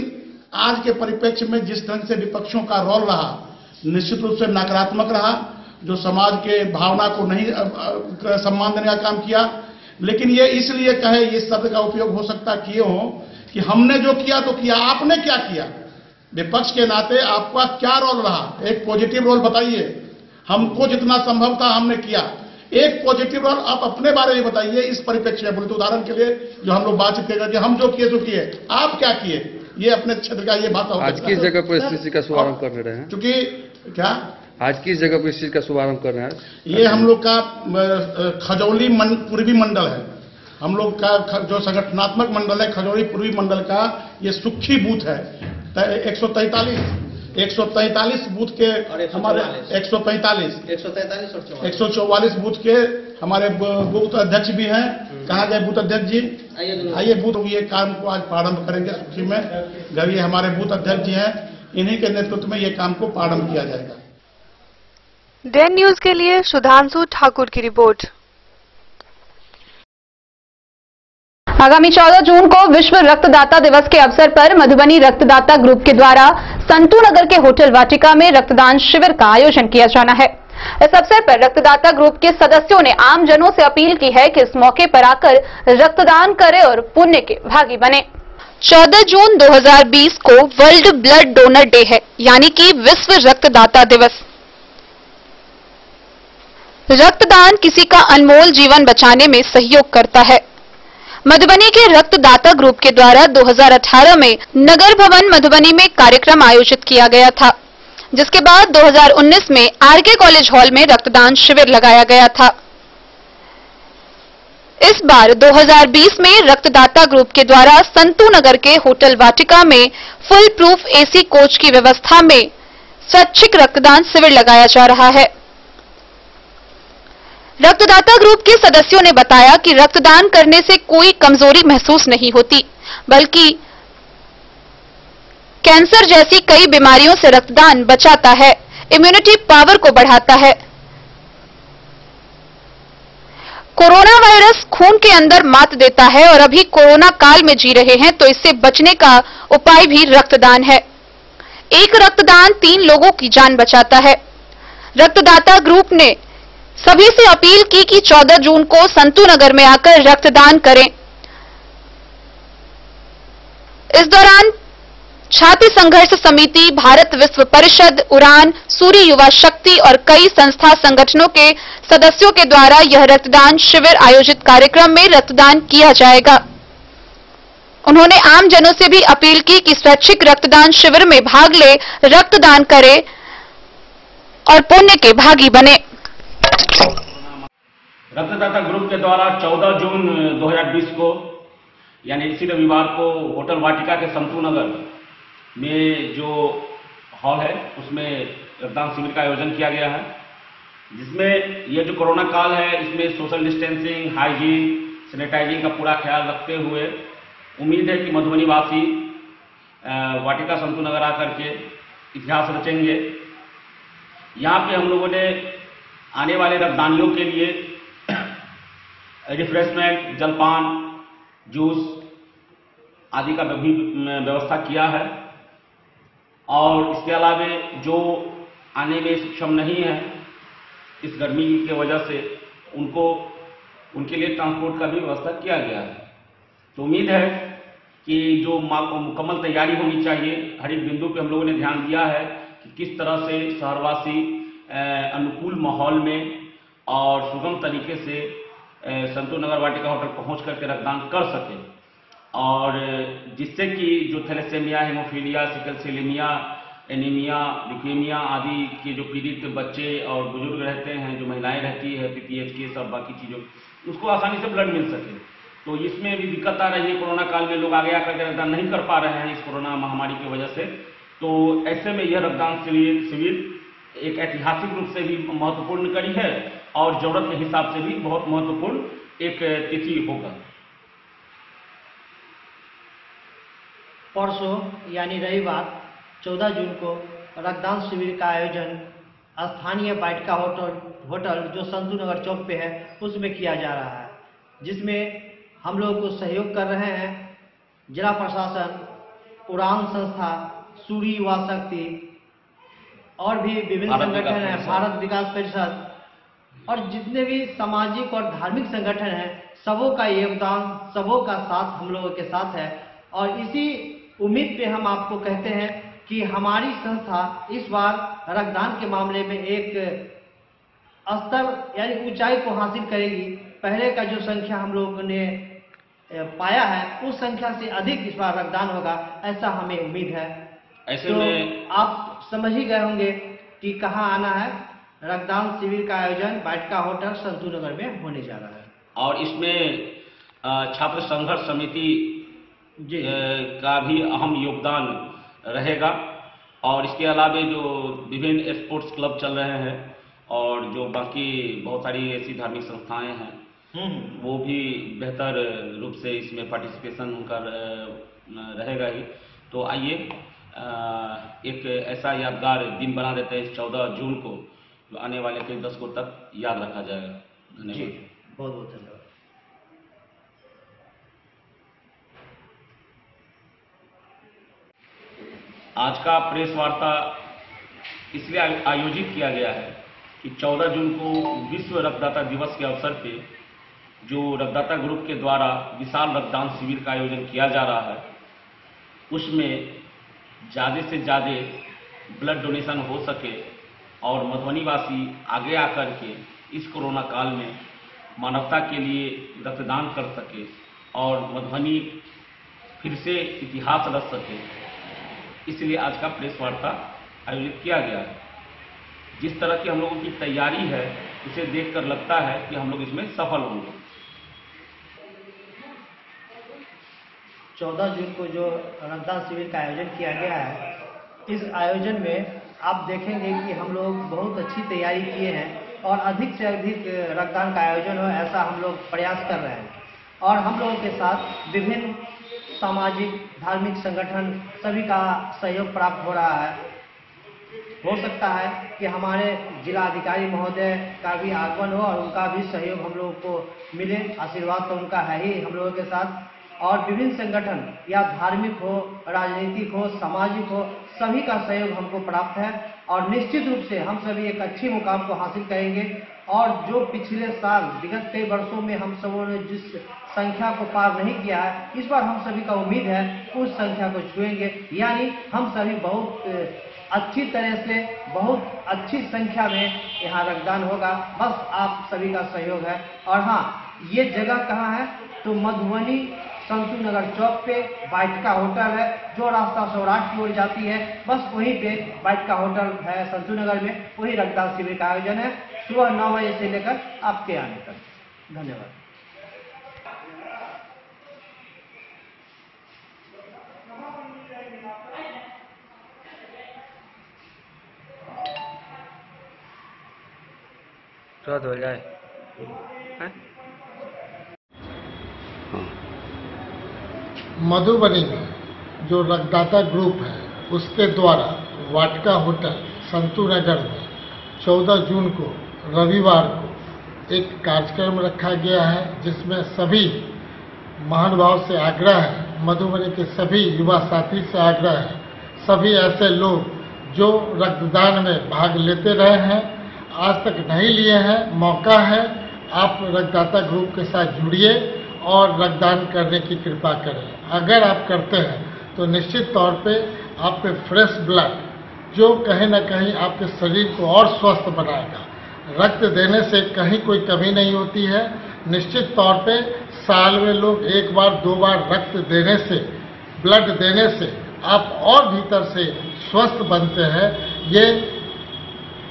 आज के परिप्रेक्ष्य में जिस ढंग से विपक्षों का रोल रहा, निश्चित रूप से नकारात्मक रहा, जो समाज के भावना को नहीं सम्मान देने का काम किया। लेकिन ये इसलिए कहे, ये शब्द का उपयोग हो सकता किए हो कि हमने जो किया तो किया, आपने क्या किया, विपक्ष के नाते आपका क्या रोल रहा, एक पॉजिटिव रोल बताइए। हमको जितना संभव था हमने किया, एक पॉजिटिव रोल आप अपने बारे में बताइए। इस परिप्रेक्ष्य में बोलते उदाहरण के लिए जो हम लोग बातचीत करके हम जो किए तो किए, आप क्या किए, ये अपने क्षेत्र का ये बात। आज किस जगह पर इस चीज का शुभारंभ कर रहे हैं? क्योंकि क्या आज किस जगह पर इस चीज का शुभारंभ कर रहे हैं? ये हम लोग का खजौली पूर्वी मंडल है, हम लोग का जो संगठनात्मक मंडल है खजौली पूर्वी मंडल का ये सुखी बूथ है। 143 बूथ के हमारे 144 बूथ के हमारे बूथ अध्यक्ष भी हैं। कहाँ गए बूथ अध्यक्ष जी? आइए बूथ ये काम को आज प्रारंभ करेंगे सुखी में। ये हमारे बूथ अध्यक्ष जी हैं, इन्हीं के नेतृत्व में ये काम को प्रारंभ किया जाएगा। डेन न्यूज के लिए सुधांशु ठाकुर की रिपोर्ट। आगामी 14 जून को विश्व रक्तदाता दिवस के अवसर पर मधुबनी रक्तदाता ग्रुप के द्वारा संतू नगर के होटल वाटिका में रक्तदान शिविर का आयोजन किया जाना है। इस अवसर पर रक्तदाता ग्रुप के सदस्यों ने आम जनों से अपील की है कि इस मौके पर आकर रक्तदान करें और पुण्य के भागी बने। 14 जून 2020 को वर्ल्ड ब्लड डोनर डे है, यानी कि विश्व रक्तदाता दिवस। रक्तदान किसी का अनमोल जीवन बचाने में सहयोग करता है। मधुबनी के रक्तदाता ग्रुप के द्वारा 2018 में नगर भवन मधुबनी में कार्यक्रम आयोजित किया गया था, जिसके बाद 2019 में आरके कॉलेज हॉल में रक्तदान शिविर लगाया गया था। इस बार 2020 में रक्तदाता ग्रुप के द्वारा संतू नगर के होटल वाटिका में फुल प्रूफ एसी कोच की व्यवस्था में स्वैच्छिक रक्तदान शिविर लगाया जा रहा है। रक्तदाता ग्रुप के सदस्यों ने बताया कि रक्तदान करने से कोई कमजोरी महसूस नहीं होती, बल्कि कैंसर जैसी कई बीमारियों से रक्तदान बचाता है, इम्यूनिटी पावर को बढ़ाता है। कोरोना वायरस खून के अंदर मात देता है और अभी कोरोना काल में जी रहे हैं, तो इससे बचने का उपाय भी रक्तदान है। एक रक्तदान 3 लोगों की जान बचाता है। रक्तदाता ग्रुप ने सभी से अपील की कि 14 जून को संतू नगर में आकर रक्तदान करें। इस दौरान छात्र संघर्ष समिति, भारत विश्व परिषद, उड़ान, सूर्य युवा शक्ति और कई संस्था संगठनों के सदस्यों के द्वारा यह रक्तदान शिविर आयोजित कार्यक्रम में रक्तदान किया जाएगा। उन्होंने आम जनों से भी अपील की कि स्वैच्छिक रक्तदान शिविर में भाग ले, रक्तदान करें और पुण्य के भागी बने। रक्तदाता ग्रुप के द्वारा 14 जून 2020 को यानी इसी रविवार को होटल वाटिका के संतू नगर में जो हॉल है उसमें रक्तदान शिविर का आयोजन किया गया है, जिसमें यह जो कोरोना काल है इसमें सोशल डिस्टेंसिंग, हाइजीन, सैनिटाइजिंग का पूरा ख्याल रखते हुए उम्मीद है कि मधुबनी वासी वाटिका संतू नगर आकर के इतिहास रचेंगे। यहाँ पे हम लोगों ने आने वाले रक्तदानियों के लिए रिफ्रेशमेंट, जलपान, जूस आदि का भी व्यवस्था किया है और इसके अलावा जो आने में सक्षम नहीं है इस गर्मी की वजह से उनके लिए ट्रांसपोर्ट का भी व्यवस्था किया गया है। तो उम्मीद है कि जो मुकम्मल तैयारी होनी चाहिए, हर एक बिंदु पे हम लोगों ने ध्यान दिया है कि किस तरह से शहरवासी अनुकूल माहौल में और सुगम तरीके से संतू नगर वाटिका होटल पहुंच करके रक्तदान कर सके और जिससे कि जो थैलेसेमिया, हेमोफीलिया, सिकल सेलेमिया, एनीमिया, ल्यूकेमिया आदि के जो पीड़ित बच्चे और बुजुर्ग रहते हैं, जो महिलाएं रहती है, पीपीएच के सब बाकी चीज़ों, उसको आसानी से ब्लड मिल सके। तो इसमें भी दिक्कत आ रही है, कोरोना काल में लोग आगे आकर के रक्तदान नहीं कर पा रहे हैं इस कोरोना महामारी की वजह से। तो ऐसे में यह रक्तदान शिविर एक ऐतिहासिक रूप से भी महत्वपूर्ण कड़ी है और जरूरत के हिसाब से भी बहुत महत्वपूर्ण एक तिथि होगा। परसों यानी रविवार 14 जून को रक्तदान शिविर का आयोजन स्थानीय वाटिका होटल जो संतू नगर चौक पे है उसमें किया जा रहा है, जिसमें हम लोग को सहयोग कर रहे हैं जिला प्रशासन, उड़ान संस्था, सूर्य युवा शक्ति और भी विभिन्न संगठन हैं, भारत विकास परिषद और जितने भी सामाजिक और धार्मिक संगठन हैं, सबों का योगदान, सबों का साथ हम लोगों के साथ है और इसी उम्मीद पे हम आपको कहते हैं कि हमारी संस्था इस बार रक्तदान के मामले में एक स्तर यानी ऊंचाई को हासिल करेगी। पहले का जो संख्या हम लोगों ने पाया है उस संख्या से अधिक इस बार रक्तदान होगा, ऐसा हमें उम्मीद है। ऐसे तो में आप समझ ही गए होंगे कि कहाँ आना है। रक्तदान शिविर का आयोजन वाटिका होटल संतू नगर में होने जा रहा है और इसमें छात्र संघर्ष समिति का भी अहम योगदान रहेगा और इसके अलावा जो विभिन्न स्पोर्ट्स क्लब चल रहे हैं और जो बाकी बहुत सारी ऐसी धार्मिक संस्थाएं हैं वो भी बेहतर रूप से इसमें पार्टिसिपेशन उनका रहेगा ही। तो आइए एक ऐसा यादगार दिन बना देते हैं 14 जून को, जो आने वाले कई दशकों तक याद रखा जाएगा। धन्यवाद। बहुत बहुत धन्यवाद। आज का प्रेस वार्ता इसलिए आयोजित किया गया है कि 14 जून को विश्व रक्तदाता दिवस के अवसर पे जो रक्तदाता ग्रुप के द्वारा विशाल रक्तदान शिविर का आयोजन किया जा रहा है उसमें ज़्यादा से ज़्यादा ब्लड डोनेशन हो सके और मधुबनी वासी आगे आकर के इस कोरोना काल में मानवता के लिए रक्तदान कर सके और मधुबनी फिर से इतिहास रच सके, इसलिए आज का प्रेस वार्ता आयोजित किया गया है। जिस तरह की हम लोगों की तैयारी है उसे देखकर लगता है कि हम लोग इसमें सफल होंगे। 14 जून को जो रक्तदान शिविर का आयोजन किया गया है, इस आयोजन में आप देखेंगे कि हम लोग बहुत अच्छी तैयारी किए हैं और अधिक से अधिक रक्तदान का आयोजन हो ऐसा हम लोग प्रयास कर रहे हैं। और हम लोगों के साथ विभिन्न सामाजिक धार्मिक संगठन सभी का सहयोग प्राप्त हो रहा है। हो सकता है कि हमारे जिला अधिकारी महोदय का भी आगमन हो और उनका भी सहयोग हम लोगों को मिले। आशीर्वाद तो उनका है ही हम लोगों के साथ। और विभिन्न संगठन या धार्मिक हो, राजनीतिक हो, सामाजिक हो, सभी का सहयोग हमको प्राप्त है और निश्चित रूप से हम सभी एक अच्छी मुकाम को हासिल करेंगे। और जो पिछले साल विगत कई वर्षों में हम सबों ने जिस संख्या को पार नहीं किया है, इस बार हम सभी का उम्मीद है उस संख्या को छुएंगे। यानी हम सभी बहुत अच्छी तरह से बहुत अच्छी संख्या में यहाँ रक्तदान होगा। बस आप सभी का सहयोग है। और हाँ, ये जगह कहाँ है तो मधुबनी संतू नगर चौक पे वाटिका होटल है, जो रास्ता सौराष्ट्र की ओर जाती है, बस वहीं पे वाटिका होटल है संतू नगर में। वही रक्तदान शिविर का आयोजन है सुबह 9 बजे से लेकर आपके आने तक। धन्यवाद। हो जाए मधुबनी में जो रक्तदाता ग्रुप है उसके द्वारा वाटिका होटल संतू नगर में 14 जून को रविवार को एक कार्यक्रम रखा गया है, जिसमें सभी महानुभाव से आग्रह है, मधुबनी के सभी युवा साथी से आग्रह है, सभी ऐसे लोग जो रक्तदान में भाग लेते रहे हैं, आज तक नहीं लिए हैं, मौका है, आप रक्तदाता ग्रुप के साथ जुड़िए और रक्तदान करने की कृपा करें। अगर आप करते हैं तो निश्चित तौर पे आप पे फ्रेश ब्लड जो कहीं ना कहीं आपके शरीर को और स्वस्थ बनाएगा। रक्त देने से कहीं कोई कमी नहीं होती है। निश्चित तौर पे साल में लोग एक बार 2 बार रक्त देने से, ब्लड देने से आप और भीतर से स्वस्थ बनते हैं। ये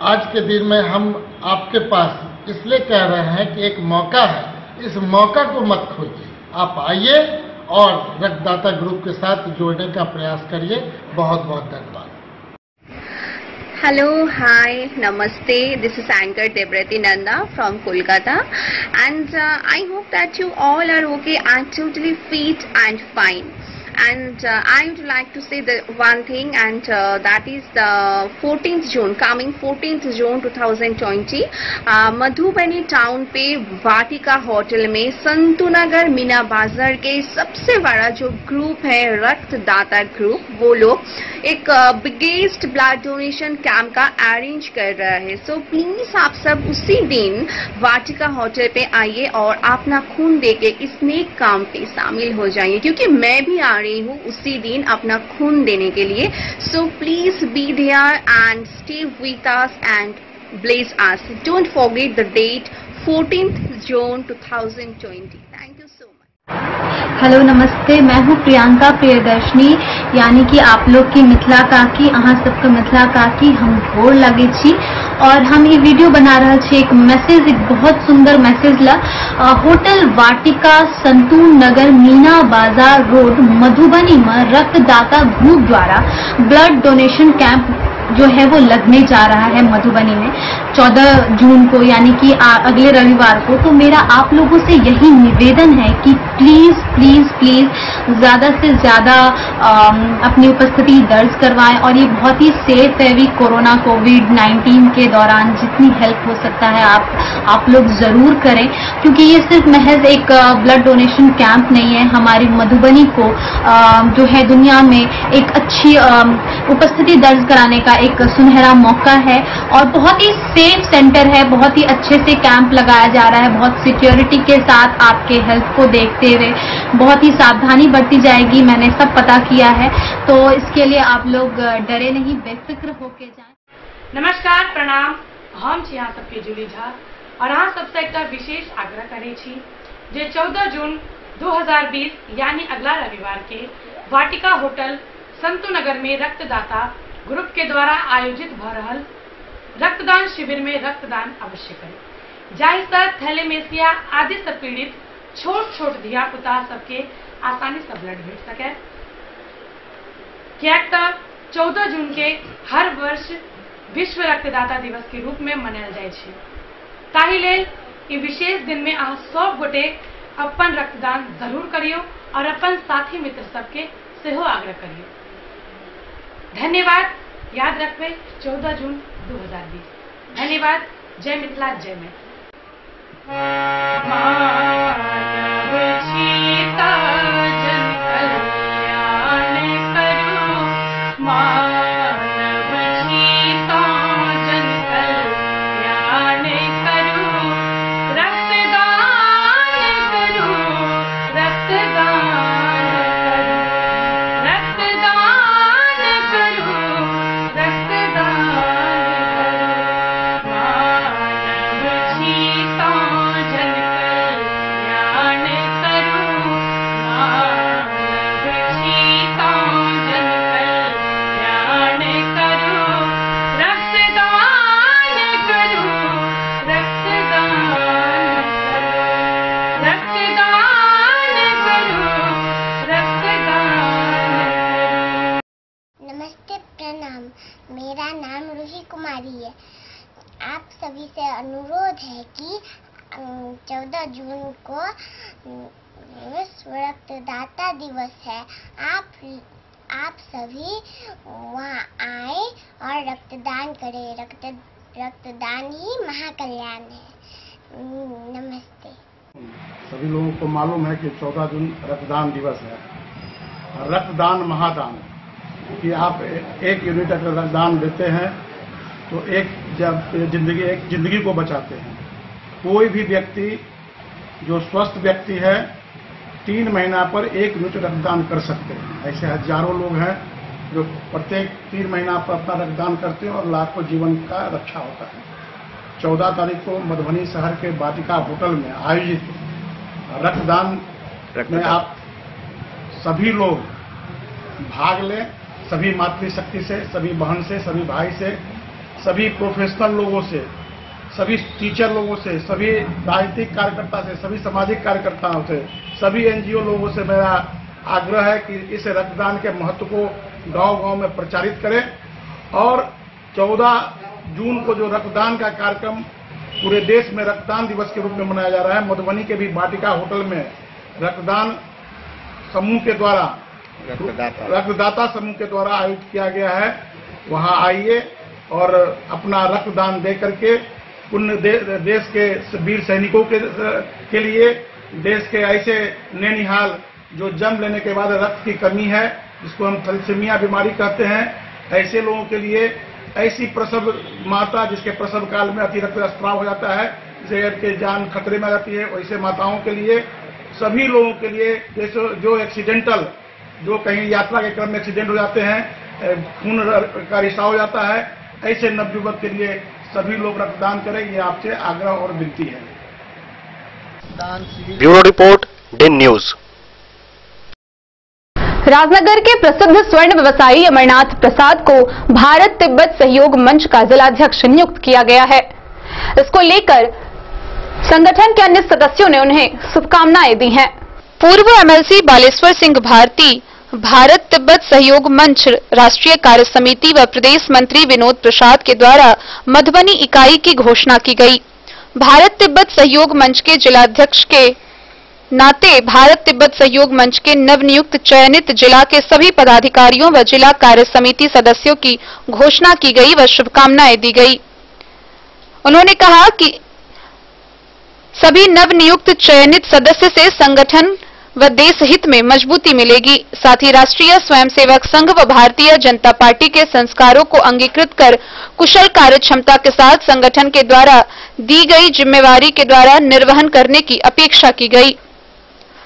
आज के दिन में हम आपके पास इसलिए कह रहे हैं कि एक मौका है, इस मौका को मत खोइए। आप आइए और रक्तदाता ग्रुप के साथ जोड़ने का प्रयास करिए। बहुत बहुत धन्यवाद। Hello, hi, namaste. This is anchor Debrati Nanda from Kolkata, and I hope that you all are okay and totally fit and fine. And I would like to say the one thing, and that is the 14th June, coming 14th June 2020, Madhubani town पे वाटिका hotel में संतू नगर मीना बाजार के सबसे बड़ा जो group है रक्तदाता group, वो लोग एक बिगेस्ट ब्लड डोनेशन कैंप का अरेंज कर रहा है। सो प्लीज आप सब उसी दिन वाटिका होटल पे आइए और अपना खून देके इस नेक काम पे शामिल हो जाइए, क्योंकि मैं भी आ रही रही हूँ उसी दिन अपना खून देने के लिए। So please be there and stay with us and bless us. Don't forget the date 14th June 2020। Thank you so much. Hello नमस्ते, मैं हूँ प्रियंका प्रियदर्शनी, यानी कि आप लोग की मिथिला काकी, अहाँ सबके मिथिला काकी हम गोर लगे छी। और हम ये वीडियो बना रहे छी एक मैसेज, एक बहुत सुंदर मैसेज ला। होटल वाटिका संतून नगर मीना बाजार रोड मधुबनी में रक्तदाता ग्रुप द्वारा ब्लड डोनेशन कैंप जो है वो लगने जा रहा है मधुबनी में 14 जून को, यानी कि अगले रविवार को। तो मेरा आप लोगों से यही निवेदन है कि प्लीज प्लीज प्लीज ज्यादा से ज्यादा अपनी उपस्थिति दर्ज करवाएं। और ये बहुत ही सेफ है भी कोरोना कोविड-19 के दौरान। जितनी हेल्प हो सकता है आप लोग जरूर करें, क्योंकि ये सिर्फ महज एक ब्लड डोनेशन कैंप नहीं है। हमारी मधुबनी को जो है दुनिया में एक अच्छी उपस्थिति दर्ज कराने का एक सुनहरा मौका है। और बहुत ही सेफ सेंटर है, बहुत ही अच्छे से कैंप लगाया जा रहा है, बहुत सिक्योरिटी के साथ आपके हेल्थ को देखते हुए बहुत ही सावधानी बरती जाएगी। मैंने सब पता किया है, तो इसके लिए आप लोग डरे नहीं, बेफिक्र होके जाएं। नमस्कार, प्रणाम। हम छी अहाँ सबके जूली झा और अहाँ सबसे एक विशेष आग्रह करे छी जे 14 जून 2020 यानी अगला रविवार के वाटिका होटल संतू नगर में रक्तदाता ग्रुप के द्वारा आयोजित भ रहल रक्तदान शिविर में रक्तदान अवश्य करें, जाहि से थैलेमेसिया आदि से पीड़ित छोट छोट धिया पुता सबके आसानी से ब्लड भेट सके। कियाक त 14 जून के हर वर्ष विश्व रक्तदाता दिवस के रूप में मनायल जाय छै। ताहि लेल ई विशेष दिन में अहाँ सब गोटे अपन रक्तदान जरूर करियो और अपन साथी मित्र सबके सेहो आग्रह करियो। धन्यवाद। याद रखबे 14 जून 2020। धन्यवाद। जय मिथिला, जय मैथिली। मेरा नाम रूही कुमारी है। आप सभी से अनुरोध है कि 14 जून को विश्व रक्तदाता दिवस है। आप सभी वहाँ आए और रक्तदान करें। रक्तदान ही महाकल्याण है। नमस्ते। सभी लोगों को मालूम है कि 14 जून रक्तदान दिवस है। रक्तदान महादान, कि आप एक यूनिट अगर रक्तदान देते हैं तो एक जिंदगी को बचाते हैं। कोई भी व्यक्ति जो स्वस्थ व्यक्ति है 3 महीना पर 1 यूनिट रक्तदान कर सकते हैं। ऐसे हजारों लोग हैं जो प्रत्येक 3 महीना पर अपना रक्तदान करते हैं और लाखों जीवन का रक्षा होता है। 14 तारीख को मधुबनी शहर के वाटिका होटल में आयोजित रक्तदान में आप सभी लोग भाग लें। सभी मातृशक्ति से, सभी बहन से, सभी भाई से, सभी प्रोफेशनल लोगों से, सभी टीचर लोगों से, सभी राजनीतिक कार्यकर्ता से, सभी सामाजिक कार्यकर्ताओं से, सभी एनजीओ लोगों से मेरा आग्रह है कि इस रक्तदान के महत्व को गांव-गांव में प्रचारित करें। और 14 जून को जो रक्तदान का कार्यक्रम पूरे देश में रक्तदान दिवस के रूप में मनाया जा रहा है, मधुबनी के भी वाटिका होटल में रक्तदान समूह के द्वारा रक्तदाता समूह के द्वारा आयोजित किया गया है। वहां आइए और अपना रक्तदान दे करके पुण्य देश के वीर सैनिकों के लिए, देश के ऐसे नैनिहाल जो जन्म लेने के बाद रक्त की कमी है, जिसको हम थैलेसीमिया बीमारी कहते हैं, ऐसे लोगों के लिए, ऐसी प्रसव माता जिसके प्रसव काल में अति रक्तस्राव हो जाता है, जिससे जान खतरे में आ जाती है, वैसे माताओं के लिए, सभी लोगों के लिए जो एक्सीडेंटल जो कहीं यात्रा के क्रम में एक्सीडेंट हो जाते हैं, खून का रिसाव हो जाता है, ऐसे नवयुवक के लिए सभी लोग रक्तदान करें, ये आपसे आग्रह और विनती है। Bureau report, Den news. Rajnagar के प्रसिद्ध स्वर्ण व्यवसायी अमरनाथ प्रसाद को भारत तिब्बत सहयोग मंच का जिलाध्यक्ष नियुक्त किया गया है। इसको लेकर संगठन के अन्य सदस्यों ने उन्हें शुभकामनाएं दी हैं। पूर्व एमएलसी बालेश्वर सिंह भारती भारत तिब्बत सहयोग मंच राष्ट्रीय कार्य समिति व प्रदेश मंत्री विनोद प्रसाद के द्वारा मधुबनी इकाई की घोषणा की गई। भारत तिब्बत सहयोग मंच के जिलाध्यक्ष के नाते भारत तिब्बत सहयोग मंच के नवनियुक्त चयनित जिला के सभी पदाधिकारियों व जिला कार्य समिति सदस्यों की घोषणा की गई व शुभकामनाएं दी गई। उन्होंने कहा कि सभी नवनियुक्त चयनित सदस्य से संगठन व देश हित में मजबूती मिलेगी। साथ ही राष्ट्रीय स्वयंसेवक संघ व भारतीय जनता पार्टी के संस्कारों को अंगीकृत कर कुशल कार्य क्षमता के साथ संगठन के द्वारा दी गई जिम्मेवारी के द्वारा निर्वहन करने की अपेक्षा की गई।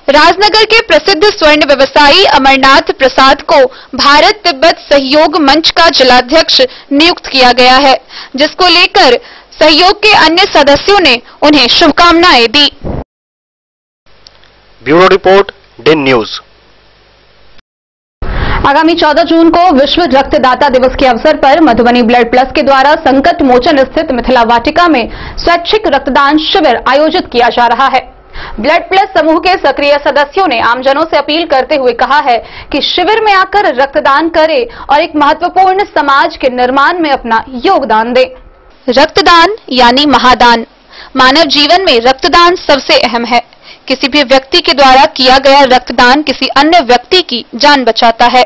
राजनगर के प्रसिद्ध स्वर्ण व्यवसायी अमरनाथ प्रसाद को भारत तिब्बत सहयोग मंच का जिलाध्यक्ष नियुक्त किया गया है, जिसको लेकर सहयोग के अन्य सदस्यों ने उन्हें शुभकामनाएं दी। Bureau report, Den news. आगामी 14 जून को विश्व रक्तदाता दिवस के अवसर पर मधुबनी ब्लड प्लस के द्वारा संकट मोचन स्थित मिथिला वाटिका में स्वैच्छिक रक्तदान शिविर आयोजित किया जा रहा है। ब्लड प्लस समूह के सक्रिय सदस्यों ने आमजनों से अपील करते हुए कहा है कि शिविर में आकर रक्तदान करें और एक महत्वपूर्ण समाज के निर्माण में अपना योगदान दें। रक्तदान यानी महादान। मानव जीवन में रक्तदान सबसे अहम है। किसी भी व्यक्ति के द्वारा किया गया रक्तदान किसी अन्य व्यक्ति की जान बचाता है।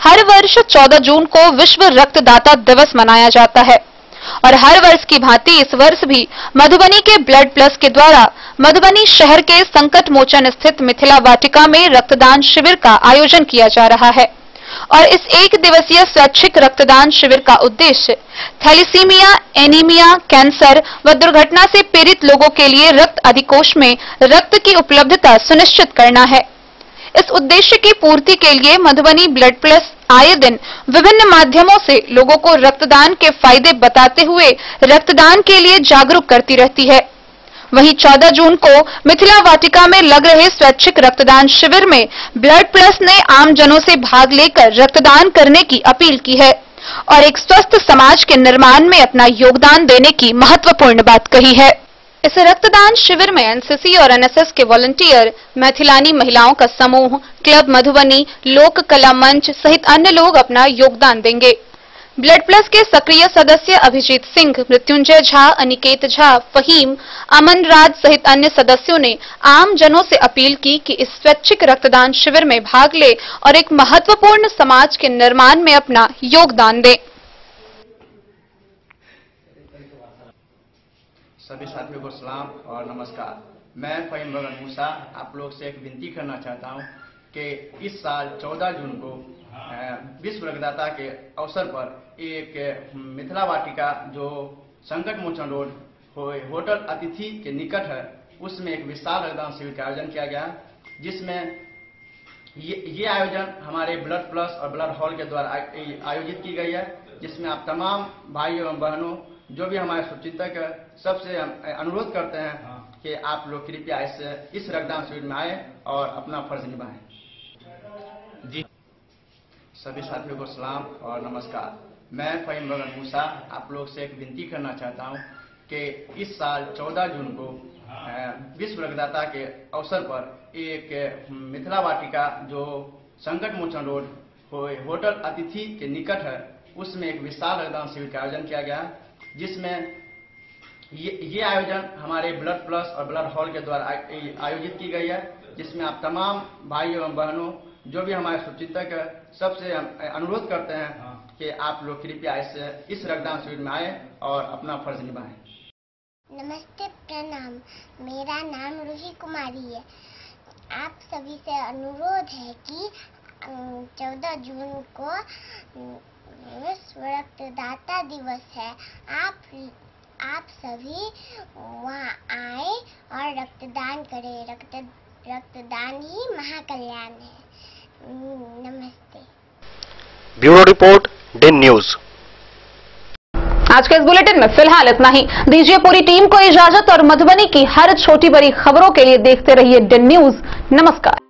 हर वर्ष 14 जून को विश्व रक्तदाता दिवस मनाया जाता है और हर वर्ष की भांति इस वर्ष भी मधुबनी के ब्लड प्लस के द्वारा मधुबनी शहर के संकट मोचन स्थित मिथिला वाटिका में रक्तदान शिविर का आयोजन किया जा रहा है। और इस एक दिवसीय स्वैच्छिक रक्तदान शिविर का उद्देश्य थैलीसीमिया, एनीमिया, कैंसर व दुर्घटना से पीड़ित लोगों के लिए रक्त अधिकोष में रक्त की उपलब्धता सुनिश्चित करना है। इस उद्देश्य की पूर्ति के लिए मधुबनी ब्लड प्लस आए दिन विभिन्न माध्यमों से लोगों को रक्तदान के फायदे बताते हुए रक्तदान के लिए जागरूक करती रहती है। वहीं 14 जून को मिथिला वाटिका में लग रहे स्वैच्छिक रक्तदान शिविर में ब्लड प्लस ने आम जनों से भाग लेकर रक्तदान करने की अपील की है और एक स्वस्थ समाज के निर्माण में अपना योगदान देने की महत्वपूर्ण बात कही है। इस रक्तदान शिविर में एनसीसी और एनएसएस के वॉलंटियर, मैथिलानी महिलाओं का समूह, क्लब मधुबनी, लोक कला मंच सहित अन्य लोग अपना योगदान देंगे। ब्लड प्लस के सक्रिय सदस्य अभिजीत सिंह, मृत्युंजय झा, अनिकेत झा, फहीम, अमन राज सहित अन्य सदस्यों ने आम जनों से अपील की कि इस स्वैच्छिक रक्तदान शिविर में भाग ले और एक महत्वपूर्ण समाज के निर्माण में अपना योगदान दें। सभी साथियों को सलाम और नमस्कार। मैं फहीम बगन मूसा आप लोग से एक विनती करना चाहता हूं कि इस साल 14 जून को विश्व रक्तदाता के अवसर पर एक मिथिला वाटिका जो संकट मोचन रोड होटल अतिथि के निकट है, उसमें एक विशाल रक्तदान शिविर का आयोजन किया गया, जिसमें ये आयोजन हमारे ब्लड प्लस और ब्लड हॉल के द्वारा आयोजित की गई है, जिसमें आप तमाम भाइयों एवं बहनों जो भी हमारे शुभचिंतक है सबसे अनुरोध करते हैं कि आप लोग कृपया इस रक्तदान शिविर में आए और अपना फर्ज निभाएं। जी सभी साथियों को सलाम और नमस्कार। मैं फहीम बगन मूसा आप लोग से एक विनती करना चाहता हूं कि इस साल 14 जून को विश्व रक्तदाता के अवसर पर एक मिथिला वाटिका जो संकट मोचन रोड होटल अतिथि के निकट है, उसमें एक विशाल रक्तदान शिविर का आयोजन किया गया, जिसमें ये आयोजन हमारे ब्लड प्लस और ब्लड हॉल के द्वारा आयोजित की गई है, जिसमें आप तमाम भाइयों एवं बहनों जो भी हमारे शुभचिंतक है सबसे अनुरोध करते हैं कि आप लोग कृपया इस रक्तदान शिविर में आए और अपना फर्ज निभाएं। नमस्ते, प्रणाम। मेरा नाम रूही कुमारी है। आप सभी से अनुरोध है कि 14 जून को विश्व रक्तदाता दिवस है। आप सभी वहाँ आए और रक्तदान करें। रक्तदान ही महाकल्याण है। नमस्ते। ब्यूरो रिपोर्ट, डिन न्यूज। आज के इस बुलेटिन में फिलहाल इतना ही। दीजिए पूरी टीम को इजाजत और मधुबनी की हर छोटी बड़ी खबरों के लिए देखते रहिए डिन न्यूज। नमस्कार।